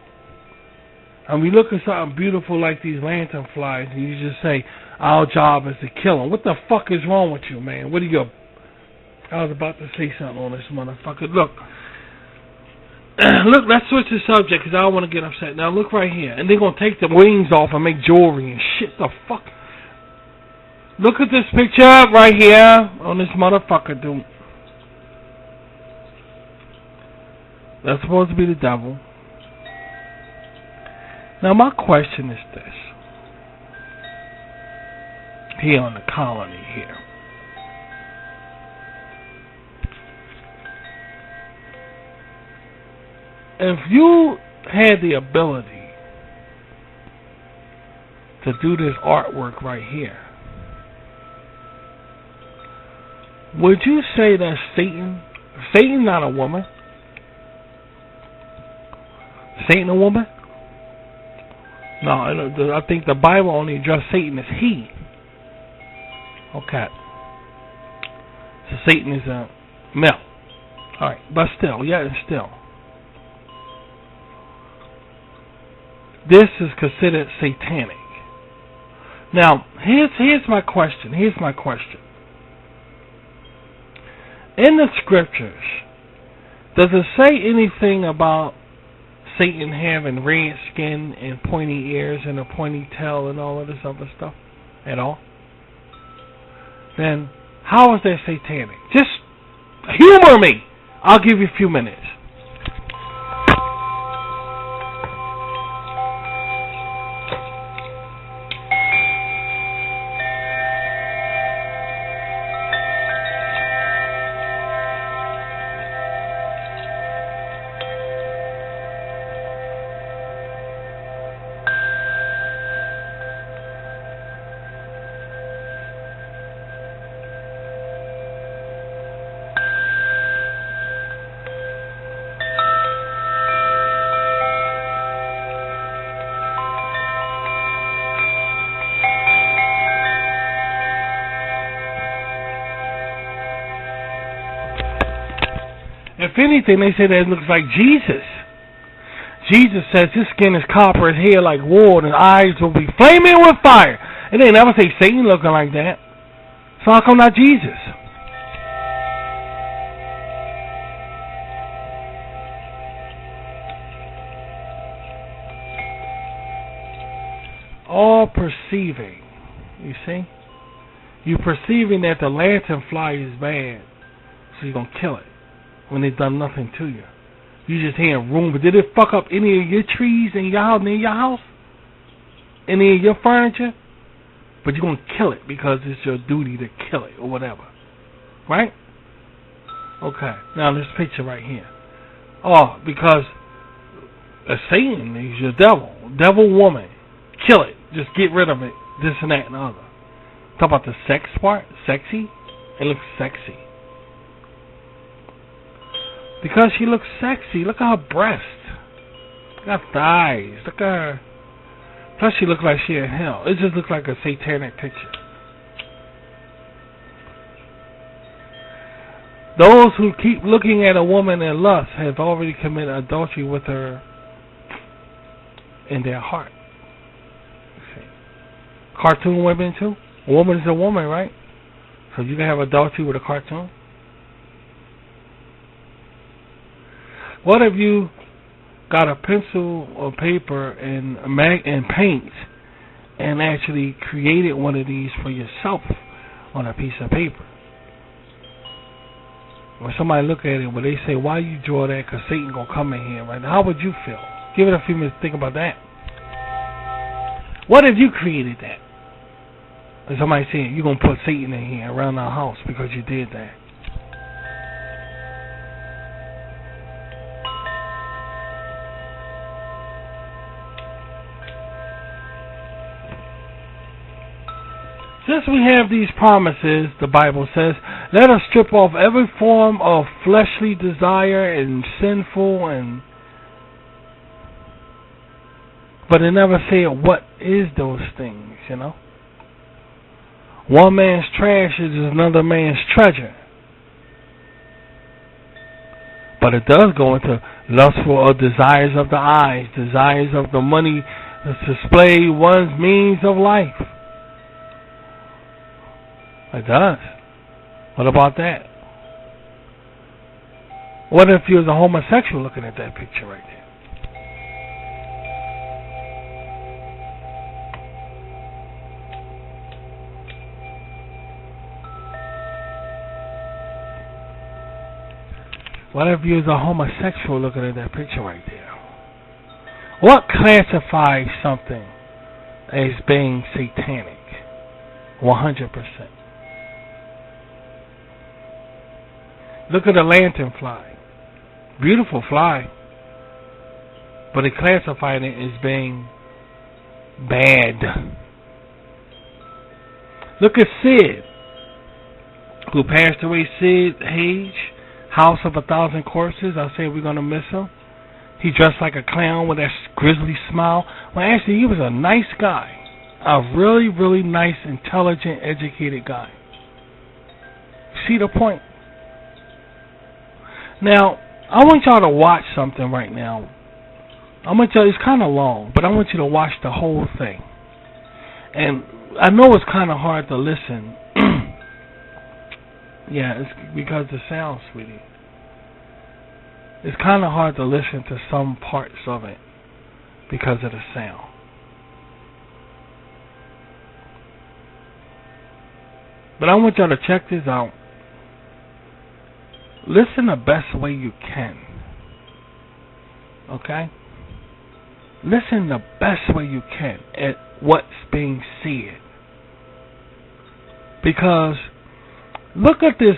And we look at something beautiful like these lanternflies, and you just say, our job is to kill them. What the fuck is wrong with you, man? What are you... I was about to say something on this motherfucker. Look, let's switch the subject because I don't want to get upset. Now look right here, and they're gonna take the wings off and make jewelry and shit. The fuck? Look at this picture right here on this motherfucker, dude. That's supposed to be the devil. Now my question is this: here on the colony here. If you had the ability to do this artwork right here, would you say that Satan not a woman? Satan a woman? No, I think the Bible only addressed Satan as he. Okay. So Satan is a male. Alright, but still. This is considered satanic. Now, here's my question. In the scriptures, does it say anything about Satan having red skin and pointy ears and a pointy tail and all of this other stuff at all? Then how is that satanic? Just humor me. I'll give you a few minutes. If anything, they say that it looks like Jesus. Jesus says his skin is copper, his hair like wool, and his eyes will be flaming with fire. And they never say Satan looking like that. So how come not Jesus? All perceiving. You see? You perceiving that the lanternfly is bad, so you're going to kill it when they've done nothing to you. You just hear room, but did it fuck up any of your trees in your house, near your house? Any of your furniture? But you're going to kill it because it's your duty to kill it or whatever. Right? Okay. Now this picture right here. Oh, because Satan is your devil. Devil woman. Kill it. Just get rid of it. This and that and the other. Talk about the sex part. Sexy. It looks sexy. Because she looks sexy. Look at her breasts. Look at her thighs. Look at her. Plus she looks like she in hell. It just looks like a satanic picture. Those who keep looking at a woman in lust have already committed adultery with her in their heart. Cartoon women too. A woman is a woman, right? So you can have adultery with a cartoon. What if you got a pencil or paper and paint and actually created one of these for yourself on a piece of paper? When somebody look at it, when they say, why you draw that? Because Satan going to come in here, right? How would you feel? Give it a few minutes to think about that. What if you created that? And somebody saying, you're going to put Satan in here around our house because you did that. Since we have these promises, the Bible says, let us strip off every form of fleshly desire and sinful but it never said what is those things, you know. One man's trash is another man's treasure. But it does go into lustful of desires of the eyes, desires of the money to display one's means of life. It does. What about that? What if you was a homosexual looking at that picture right there? What if you was a homosexual looking at that picture right there? What classifies something as being satanic? 100%. Look at a lanternfly. Beautiful fly. But they classified it as being bad. Look at Sid, who passed away, Sid Hage, House of 1,000 Corpses. I say we're going to miss him. He dressed like a clown with that grizzly smile. Well, actually, he was a nice guy. A really, really nice, intelligent, educated guy. See the point? Now, I want y'all to watch something right now. It's kind of long, but I want you to watch the whole thing. And I know it's kind of hard to listen. Yeah, it's because the sound, sweetie. It's kind of hard to listen to some parts of it because of the sound. But I want y'all to check this out. Listen the best way you can. Okay? Listen the best way you can at what's being said. Because look at this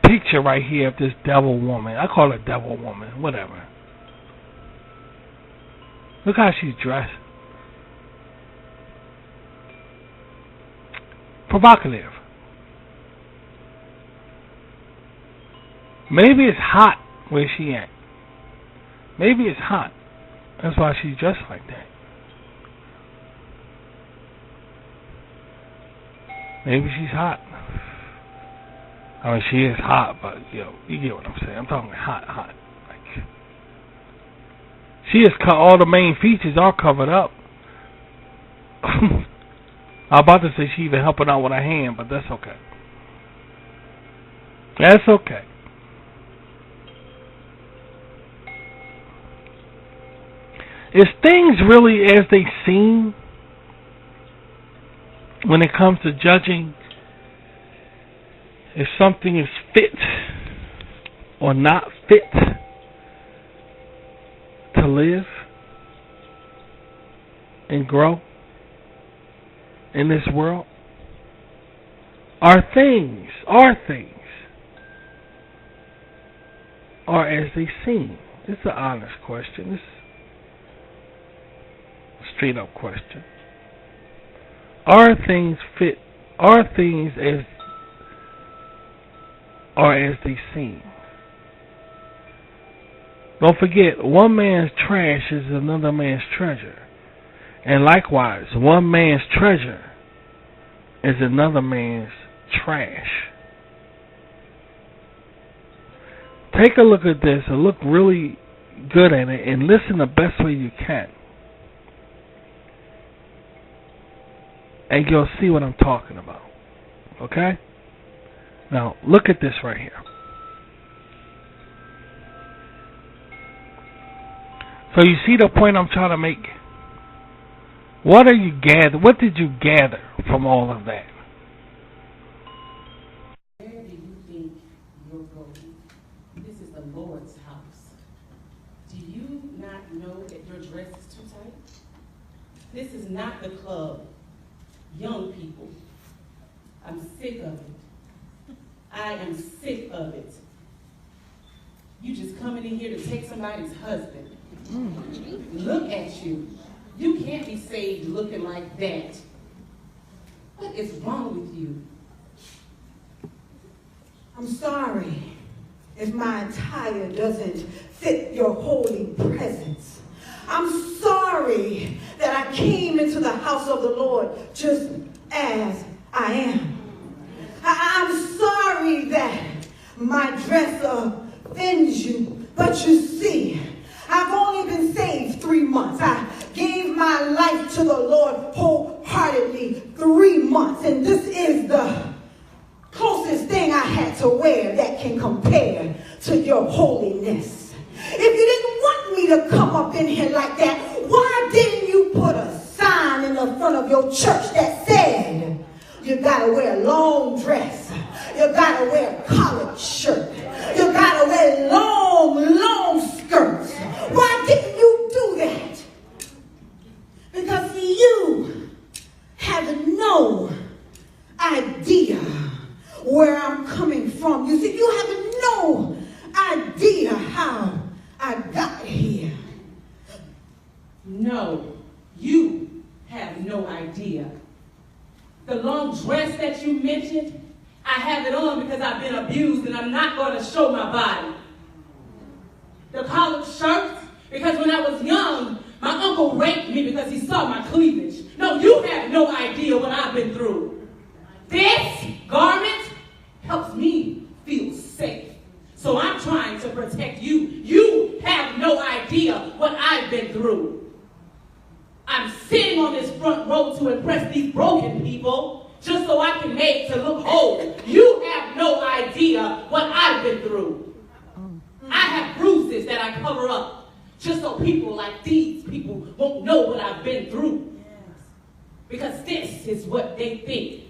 picture right here of this devil woman. I call her devil woman, whatever. Look how she's dressed. Provocative. Maybe it's hot where she at. Maybe it's hot. That's why she's dressed like that. Maybe she's hot. I mean, she is hot, but you get what I'm saying. I'm talking hot. Like, she is all the main features are covered up. I'm about to say she even helping out with her hand, but that's okay. That's okay. Is things really as they seem when it comes to judging if something is fit or not fit to live and grow in this world? Are things as they seem? It's an honest question. It's a straight up question. Are things fit? Are things as they seem? Don't forget, one man's trash is another man's treasure. And likewise, one man's treasure is another man's trash. Take a look at this and look really good at it and listen the best way you can. And you'll see what I'm talking about. Okay? Now, look at this right here. So you see the point I'm trying to make? What did you gather from all of that? Where do you think you're going? This is the Lord's house. Do you not know that your dress is too tight? This is not the club. Young people, I'm sick of it. I am sick of it. You just coming in here to take somebody's husband. Look at you. You can't be saved looking like that. What is wrong with you? I'm sorry if my attire doesn't fit your holy presence. I'm sorry that I came into the house of the Lord just as I am. I'm sorry that my dress offends you But you see, I've only been saved 3 months. I gave my life to the Lord wholeheartedly 3 months. And this is the closest thing I had to wear that can compare to your holiness. If you didn't want me to come up in here like that, why didn't you put a sign in the front of your church that said, you gotta wear a long dress, you gotta wear a collared shirt, you gotta wear long skirts? Why didn't you do that? Because you have no idea where I'm coming from. You see, you have no idea how I got here. No, you have no idea. The long dress that you mentioned, I have it on because I've been abused and I'm not going to show my body. The collared shirts, because when I was young, my uncle raped me because he saw my cleavage. No, you have no idea what I've been through. This garment helps me feel safe. So I'm trying to protect you. You have no idea what I've been through. I'm sitting on this front row to impress these broken people just so I can make to look whole. You have no idea what I've been through. I have bruises that I cover up just so people like these people won't know what I've been through. Because this is what they think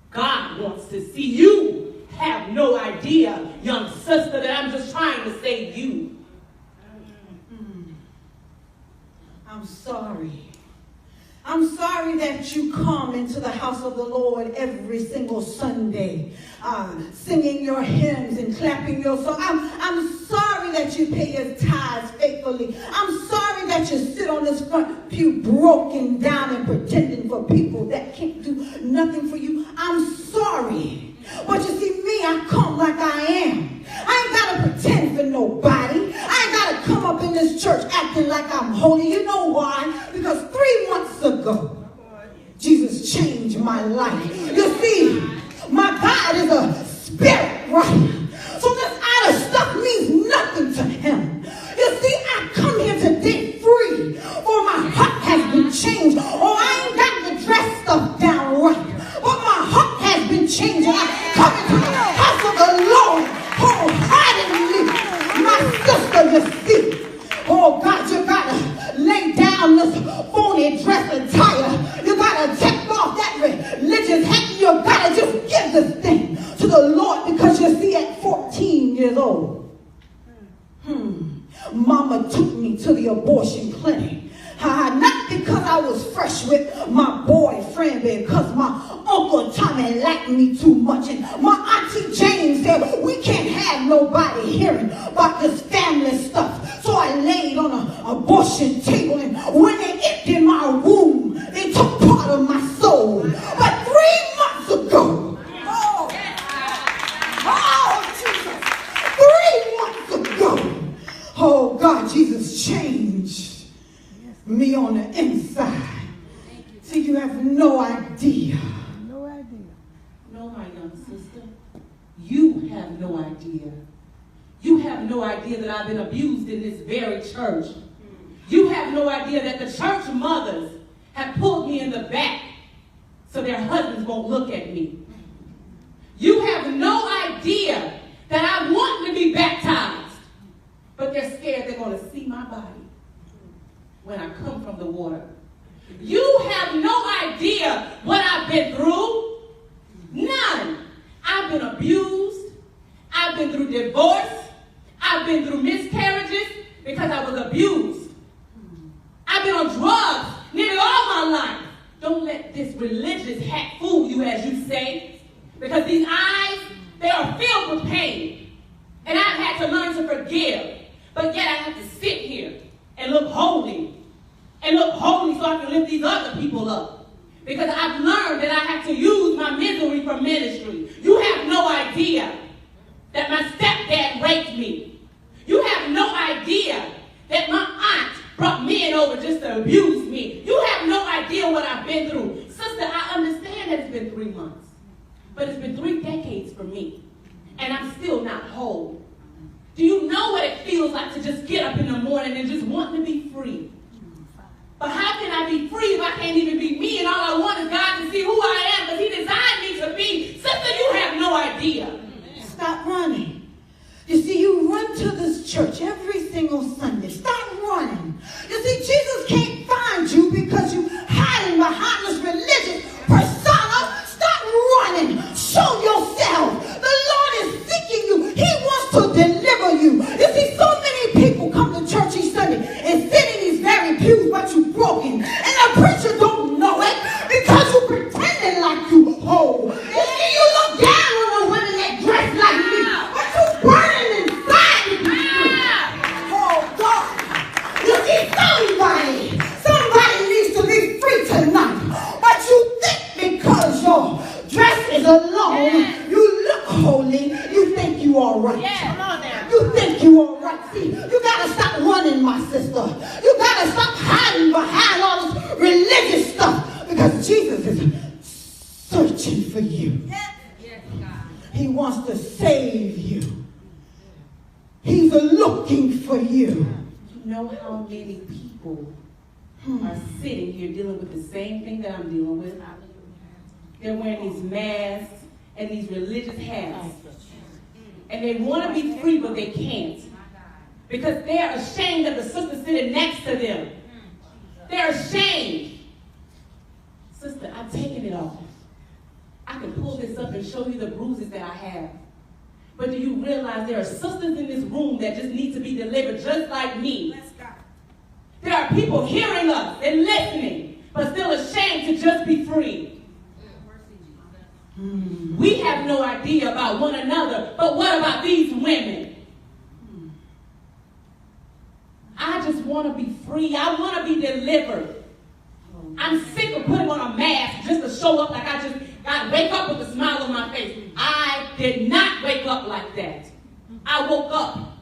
God wants to see. You have no idea, young sister, that I'm just trying to save you. I'm sorry. I'm sorry that you come into the house of the Lord every single Sunday, singing your hymns and clapping your songs. I'm sorry that you pay your tithes faithfully. I'm sorry that you sit on this front pew broken down and pretending for people that can't do nothing for you. I'm sorry. But you see, me, I come like I am. I ain't got to pretend for nobody. I ain't got to come up in this church acting like I'm holy. You know why? Because 3 months ago, Jesus changed my life. You see, my God is a spirit, right? So this outer stuff means nothing to him. You see, I come here today free, for my heart has been changed. Oh, I ain't got the dress stuff down right, but my heart has been changed. And I come into the house of the Lord wholeheartedly. My sister, you see, oh God, you gotta lay down this phony dress attire. You gotta take off that religious hat. You gotta just give this thing to the Lord, because you see, at 14 years old, Mama took me to the abortion clinic. Not because I was fresh with my boyfriend, because my Uncle Tommy liked me too much. And my Auntie Jane said, we can't have nobody hearing about this family stuff. So I laid on an abortion table, and when they emptied my womb, they took part of my soul. But 3 months ago, Jesus, 3 months ago, oh God, Jesus changed me on the inside. See, you have no idea. No idea. No, my young sister. You have no idea. You have no idea that I've been abused in this very church. You have no idea that the church mothers have pulled me in the back so their husbands won't look at me. You have no idea that I want to be baptized, but they're scared they're going to see my body when I come from the water. You have no idea what I've been through. None. I've been abused. I've been through divorce. I've been through miscarriages because I was abused. I've been on drugs nearly all my life. Don't let this religious hat fool you, as you say, because these eyes, they are filled with pain. And I've had to learn to forgive, but yet I have to sit here and look holy. And look holy so I can lift these other people up. Because I've learned that I have to use my misery for ministry. You have no idea that my stepdad raped me. You have no idea that my aunt brought men over just to abuse me. You have no idea what I've been through. Sister, I understand that it's been 3 months. But it's been 3 decades for me. And I'm still not whole. Do you know what it feels like to just get up in the morning and just want to be free? But how can I be free if I can't even be me and all I want is God to see who I am because he designed me to be? Sister, you have no idea. Stop running. You see, you run to this church every single Sunday. Stop running. You see, Jesus can't find you because you hiding behind this religious persona. Stop running. Show yourself. The Lord is seeking you. He wants to deliver you. You see, so many people come to church each Sunday and sit in these very pews, but you broken. And the preacher don't know it because you pretending like you whole. You see, you look down on the women that dress like me, but you burning inside to be free. Oh, God. You see, somebody needs to be free tonight. But you think because your dress is alone, you look holy, you think you all right. You think you all right. See, you got to stop running, my sister. You got to stop hiding behind all this religious stuff because Jesus is searching for you. He wants to save you. He's looking for you. You know how many people are sitting here dealing with the same thing that I'm dealing with? They're wearing these masks and these religious hats. And they want to be free, but they can't. Because they're ashamed of the sister sitting next to them. They're ashamed. Sister, I've taken it off. I can pull this up and show you the bruises that I have. But do you realize there are sisters in this room that just need to be delivered just like me? There are people hearing us and listening, but still ashamed to just be free. We have no idea about one another, but what about these women? I just want to be free. I want to be delivered. I'm sick of putting on a mask just to show up like I just got to wake up with a smile on my face. I did not wake up like that. I woke up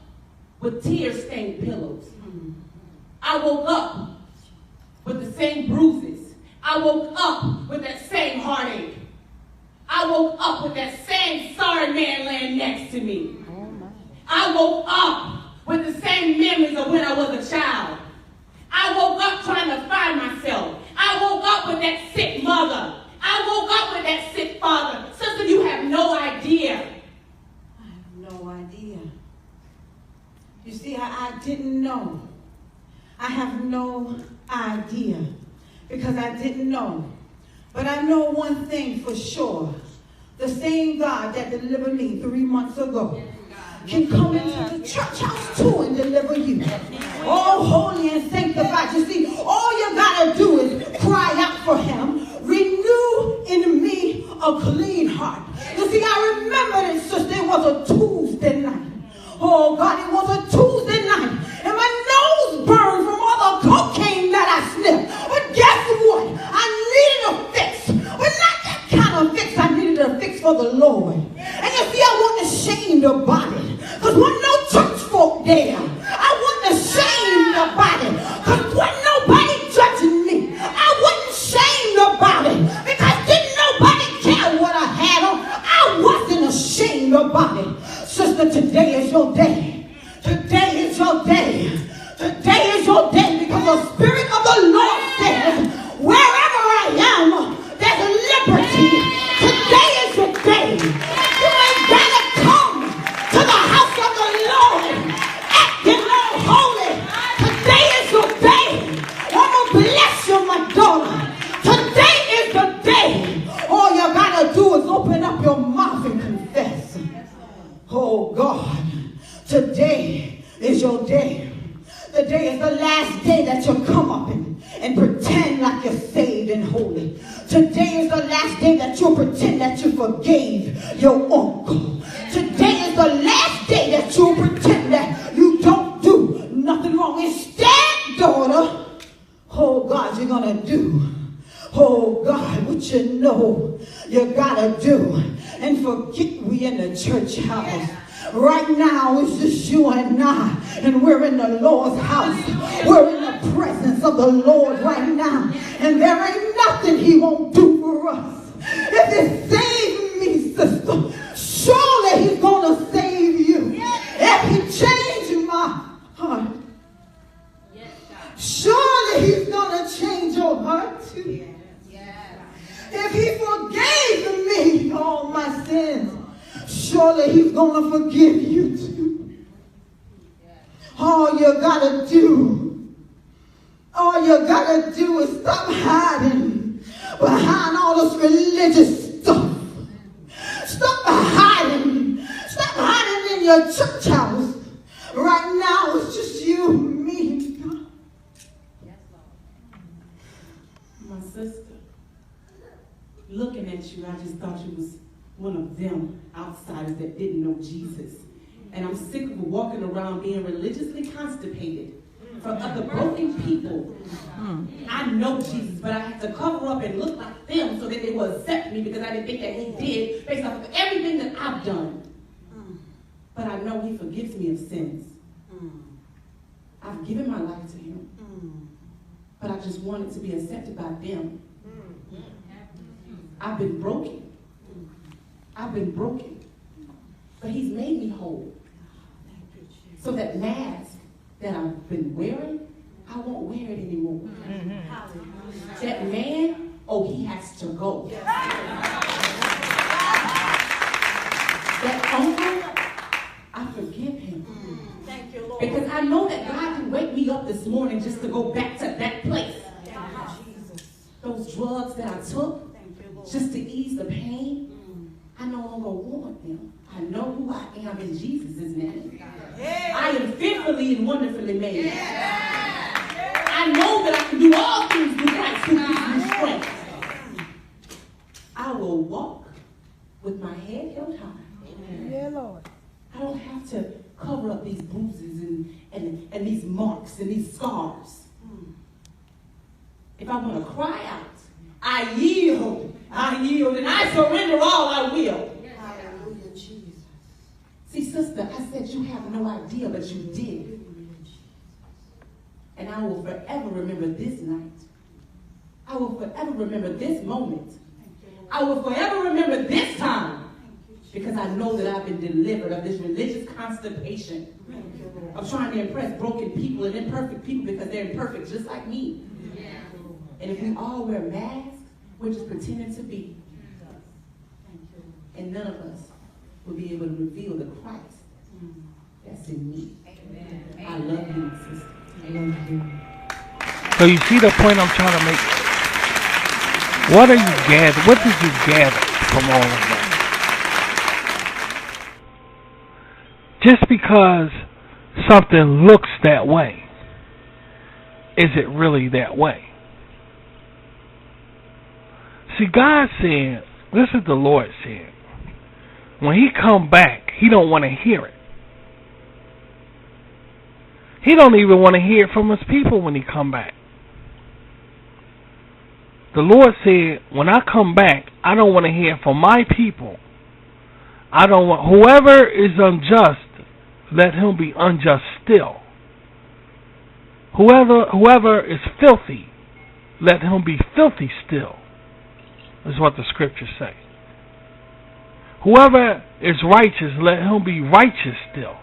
with tear-stained pillows. I woke up with the same bruises. I woke up with that same heartache. I woke up with that same sorry man laying next to me. I woke up with the same memories of when I was a child. I woke up trying to find myself. I woke up with that sick mother. I woke up with that sick father. Sister, you have no idea. I have no idea. You see, I didn't know. I have no idea because I didn't know. But I know one thing for sure. The same God that delivered me 3 months ago can come into the church house too and deliver you. All holy and sanctified. You see, all you got to do is cry out for him. Renew in me a clean heart. You see, I remember this, sister, it was a Tuesday night. Oh, God, it was a Tuesday night. And my nose burned from all the cocaine that I sniffed. But guess what? I needed a fix. But not that kind of fix. I needed a fix for the Lord. And you see, I wasn't ashamed about it. Because wasn't no church folk there. I wasn't ashamed about it. Because wasn't nobody judging me. I wasn't ashamed about it. Because didn't nobody care what I had on. I wasn't ashamed about it. Sister, today is your day. Today is your day. Today is your day because the Spirit of the Lord says, wherever I am, there's a liberty. Today is your day. You ain't gotta come to the house of the Lord acting all holy. Today is your day. I'm gonna bless you, my daughter. Today is the day. All you gotta do is open up your mouth and confess. Oh God, today is your day. Today is the last day that you'll come up and pretend like you're saved and holy. Today is the last day that you'll pretend that you forgave your uncle. Today is the last day that you'll pretend that you don't do nothing wrong. Instead, daughter, oh God, you're gonna do. Oh God, what you know you gotta do. And forget we in the church house. Right now, it's just you and I, and we're in the Lord's house. We're in the presence of the Lord right now, and there ain't nothing he won't do for us. If he saved me, sister, surely he's gonna save you. If he surely he's going to forgive you too. All you gotta do is stop hiding behind all this religious stuff. Stop hiding in your church house. Right now it's just you and me. My sister, looking at you, I just thought you was one of them outsiders that didn't know Jesus. And I'm sick of walking around being religiously constipated for other broken people. I know Jesus, but I have to cover up and look like them so that they will accept me because I didn't think that he did based off of everything that I've done. But I know he forgives me of sins. I've given my life to him. But I just wanted to be accepted by them. I've been broken. But he's made me whole. So that mask that I've been wearing, I won't wear it anymore. That man, he has to go. That uncle, I forgive him. Thank you, Lord. Because I know that God can wake me up this morning just to go back to that place. Those drugs that I took just to ease the pain, I no longer want them. I know who I am in Jesus' name. I am fearfully and wonderfully made. I know that I can do all things through Christ who gives me strength. I will walk with my head held high. Yeah, Lord. I don't have to cover up these bruises and these marks and these scars. If I want to cry out, I yield, and I surrender all I will. Hallelujah, Jesus. See, sister, I said you have no idea, but you did. And I will forever remember this night. I will forever remember this moment. I will forever remember this time. Because I know that I've been delivered of this religious constipation of trying to impress broken people and imperfect people because they're imperfect just like me. And if we all wear masks, we're just pretending to be. And none of us will be able to reveal the Christ that's in me. I love you, sister. I love you. So you see the point I'm trying to make? What did you gather from all of that? Just because something looks that way, is it really that way? See, God said, this is the Lord said, when he come back, he don't want to hear it. He don't even want to hear it from his people when he come back. The Lord said, when I come back, I don't want to hear from my people. I don't want, whoever is unjust, let him be unjust still. Whoever is filthy, let him be filthy still. Is what the scriptures say. Whoever is righteous, let him be righteous still.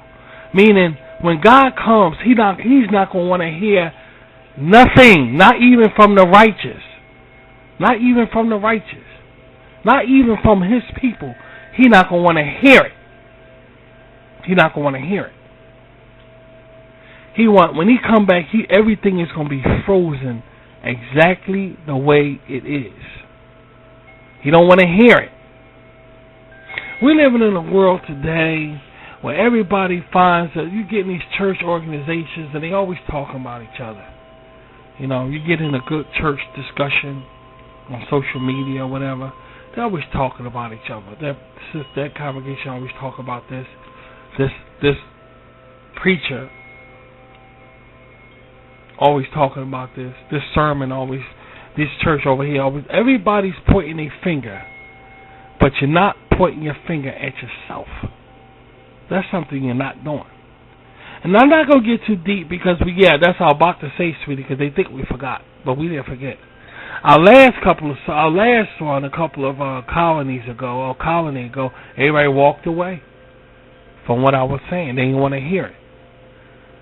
Meaning, when God comes, he's not going to want to hear nothing, not even from the righteous. Not even from the righteous. Not even from his people. He's not going to want to hear it. He's not going to want to hear it. When he come back, everything is going to be frozen exactly the way it is. He don't want to hear it. We're living in a world today where everybody finds that you get in these church organizations and they always talking about each other. You know, you get in a good church discussion on social media or whatever, they're always talking about each other. That congregation always talk about this preacher always talking about this sermon always, this church over here always, everybody's pointing a finger, but you're not pointing your finger at yourself. That's something you're not doing. And I'm not going to get too deep because that's all about to say, sweetie, because they think we forgot, but we didn't forget. Our last one, a couple of colony ago, everybody walked away from what I was saying. They didn't want to hear it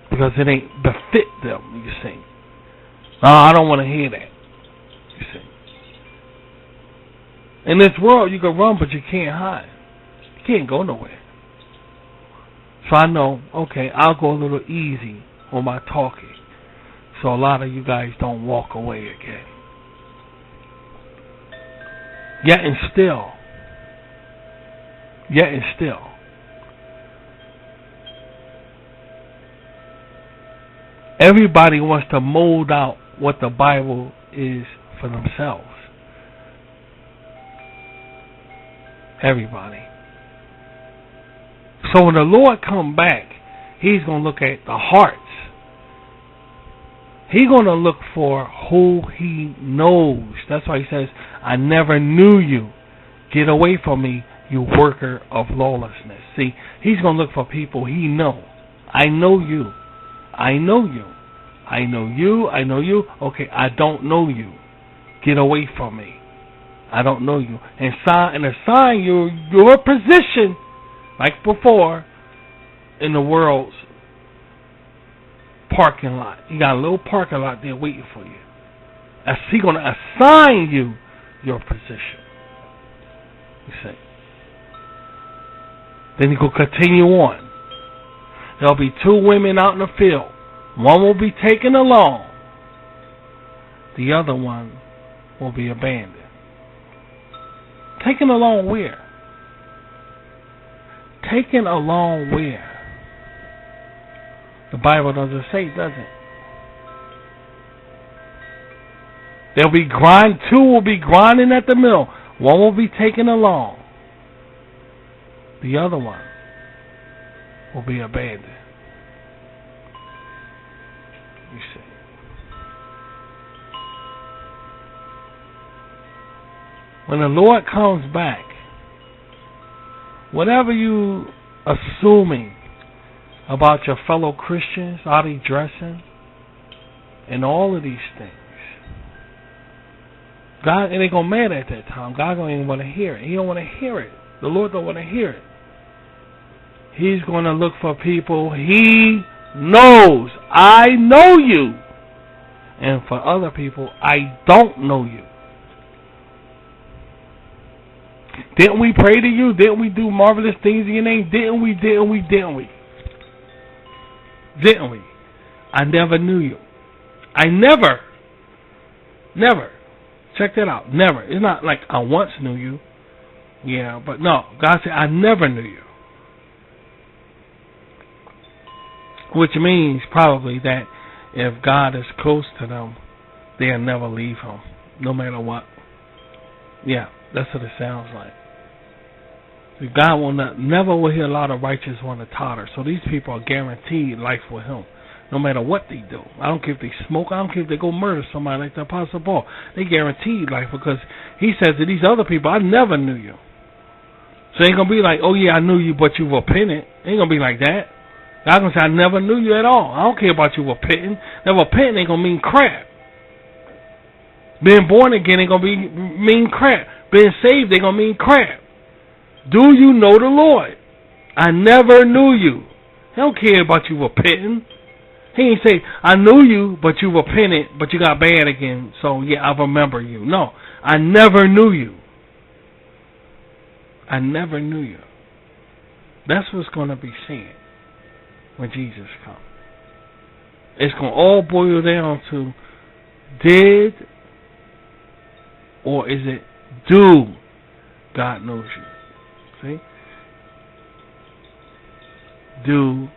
because it ain't befit them, you see. No, I don't want to hear that, you see. In this world, you can run, but you can't hide. You can't go nowhere. So I know, okay, I'll go a little easy on my talking, so a lot of you guys don't walk away again. Yet and still, everybody wants to mold out what the Bible is for themselves. Everybody. So when the Lord come back, He's going to look at the hearts. He's going to look for who He knows. That's why He says, I never knew you. Get away from me, you worker of lawlessness. See, He's going to look for people He knows. I know you. I know you. I know you. I know you. Okay, I don't know you. Get away from me. I don't know you. And assign your position, like before, in the world's parking lot. You got a little parking lot there waiting for you. He's going to assign you your position. You see. Then He will continue on. There'll be 2 women out in the field. One will be taken along. The other one will be abandoned. Taken along where? Taken along where? The Bible doesn't say, does it? There'll be 2 will be grinding at the mill. One will be taken along. The other one will be abandoned. You see. When the Lord comes back, whatever you assuming about your fellow Christians, how they dressing, and all of these things, God ain't gonna mad at that time. God don't even want to hear it. He don't want to hear it. The Lord don't want to hear it. He's gonna look for people He knows. I know you. And for other people, I don't know you. Didn't we pray to you? Didn't we do marvelous things in your name? Didn't we? Didn't we? I never knew you. I never. Check that out. Never. It's not like I once knew you. Yeah, but no. God said, I never knew you. Which means probably that if God is close to them, they'll never leave Him, no matter what. Yeah, that's what it sounds like. God will never will He allow the righteous one to totter. So these people are guaranteed life with Him, no matter what they do. I don't care if they smoke. I don't care if they go murder somebody like the Apostle Paul. They guaranteed life because He says to these other people, I never knew you. So it ain't going to be like, oh yeah, I knew you, but you repented. It ain't going to be like that. God's going to say, I never knew you at all. I don't care about you repenting. That repenting ain't going to mean crap. Being born again ain't going to mean crap. Being saved ain't going to mean crap. Do you know the Lord? I never knew you. He don't care about you repenting. He ain't say, I knew you, but you repented, but you got bad again. So yeah, I remember you. No, I never knew you. I never knew you. That's what's going to be seen when Jesus comes. It's going to all boil down to did or is it do God knows you? See? Do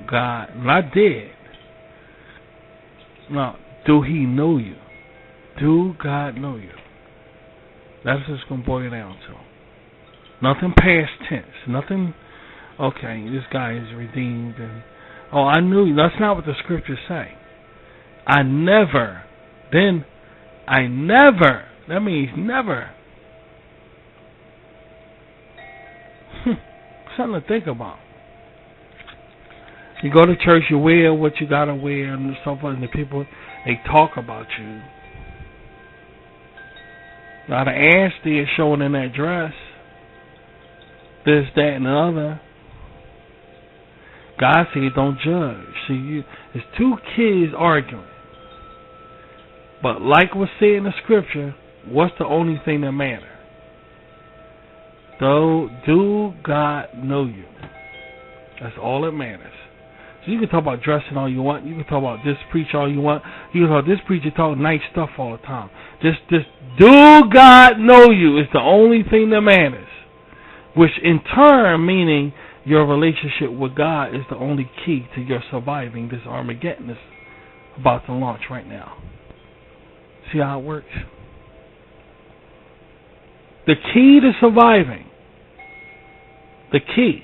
God, not did. No, do He know you? Do God know you? That's what it's going to boil down to. Nothing past tense. Nothing, okay, this guy is redeemed. And oh, I knew you. That's not what the scriptures say. I never. Then, I never. That means never. Something to think about. You go to church, you wear what you gotta wear and so forth, and the people, they talk about you. Now the ass there showing in that dress, this, that, and the other. God said, don't judge. See, there's 2 kids arguing. But like was said in the scripture, what's the only thing that matters? Do God know you? That's all that matters. So you can talk about dressing all you want. You can talk about this preach all you want. You can talk this preacher talk nice stuff all the time. Just do God know you is the only thing that matters. Which in turn meaning your relationship with God is the only key to your surviving this Armageddon that's about to launch right now. See how it works? The key to surviving, the key,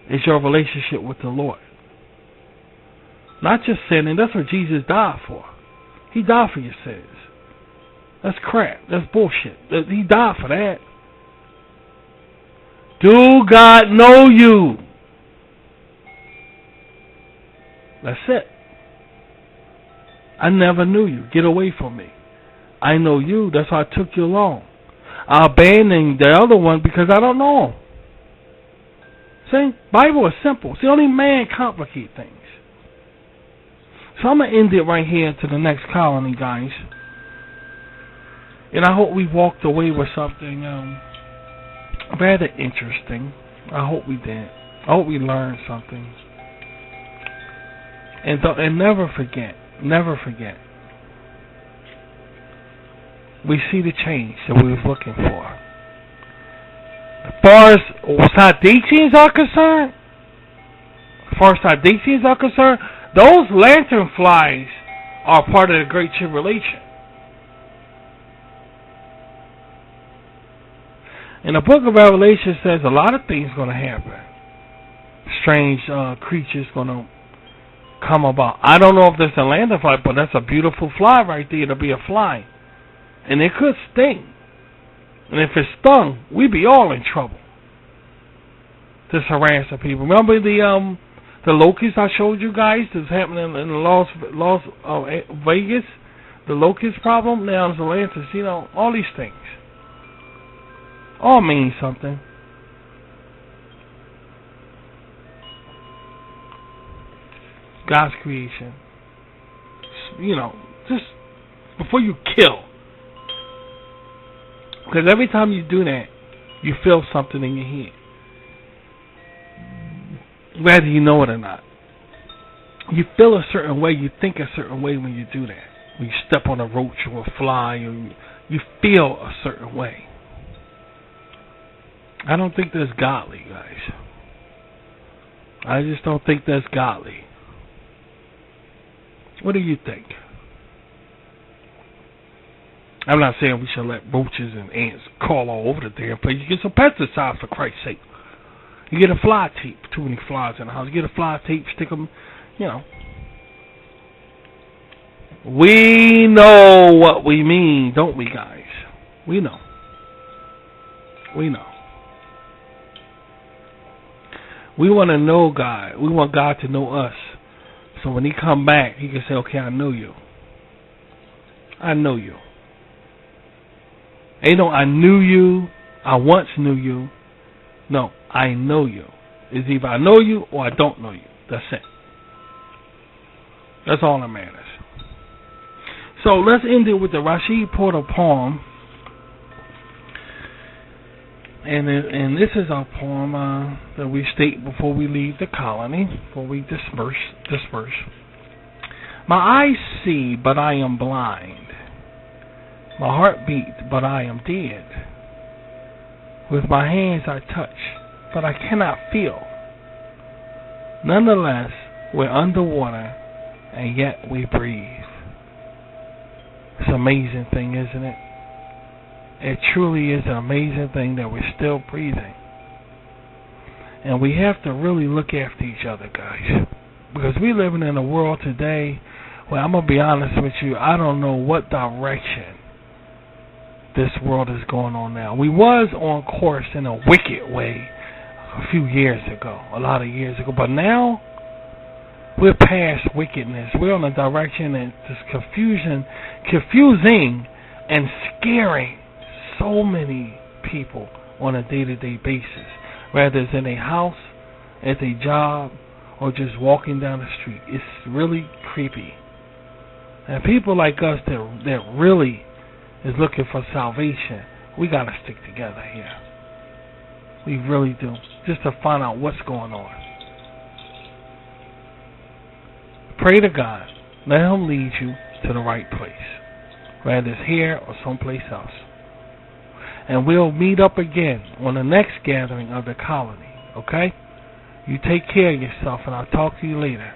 is your relationship with the Lord. Not just sinning. That's what Jesus died for. He died for your sins. That's crap. That's bullshit. He died for that. Do God know you? That's it. I never knew you. Get away from me. I know you. That's why I took you along. I abandoned the other one because I don't know him. See? Bible is simple. See, only man complicate things. So I'm going to end it right here to the next colony, guys. And I hope we walked away with something rather interesting. I hope we did. I hope we learned something. And never forget. We see the change that we was looking for. As far as Sadducees are concerned, those lantern flies are part of the Great Tribulation. And the book of Revelation says a lot of things going to happen. Strange creatures going to come about. I don't know if that's a lantern fly, but that's a beautiful fly right there. It'll be a fly. And it could sting. And if it stung, we'd be all in trouble. Just harassing people. Remember the locust I showed you guys that's happening in Las Vegas? The locust problem? Now it's Atlantis. You know, all these things. All mean something. God's creation. You know, just before you kill. Because every time you do that, you feel something in your head. Whether you know it or not. You feel a certain way, you think a certain way when you do that. When you step on a roach or a fly, or you feel a certain way. I don't think that's godly, guys. I just don't think that's godly. What do you think? I'm not saying we should let roaches and ants crawl all over the damn place. You get some pesticides, for Christ's sake. You get a fly tape. Too many flies in the house. You get a fly tape, stick them, you know. We know what we mean, don't we, guys? We know. We know. We want to know God. We want God to know us. So when He come back, He can say, okay, I know you. I know you. Ain't no I knew you, I once knew you. No, I know you. It's either I know you or I don't know you. That's it. That's all that matters. So let's end it with the Rashid Porter poem. And this is our poem that we state before we leave the colony, before we disperse. My eyes see, but I am blind. My heart beats, but I am dead. With my hands I touch, but I cannot feel. Nonetheless, we're underwater, and yet we breathe. It's an amazing thing, isn't it? It truly is an amazing thing that we're still breathing. And we have to really look after each other, guys. Because we're living in a world today where, I'm going to be honest with you, I don't know what direction this world is going on now. We was on course in a wicked way a few years ago, a lot of years ago. But now, we're past wickedness. We're on a direction that's just confusing and scaring so many people on a day-to-day basis, whether it's in a house, at a job, or just walking down the street. It's really creepy. And people like us that really is looking for salvation, we got to stick together here. We really do. just to find out what's going on. Pray to God. Let Him lead you to the right place, whether it's here or someplace else. And we'll meet up again on the next gathering of the colony, okay? You take care of yourself, and I'll talk to you later.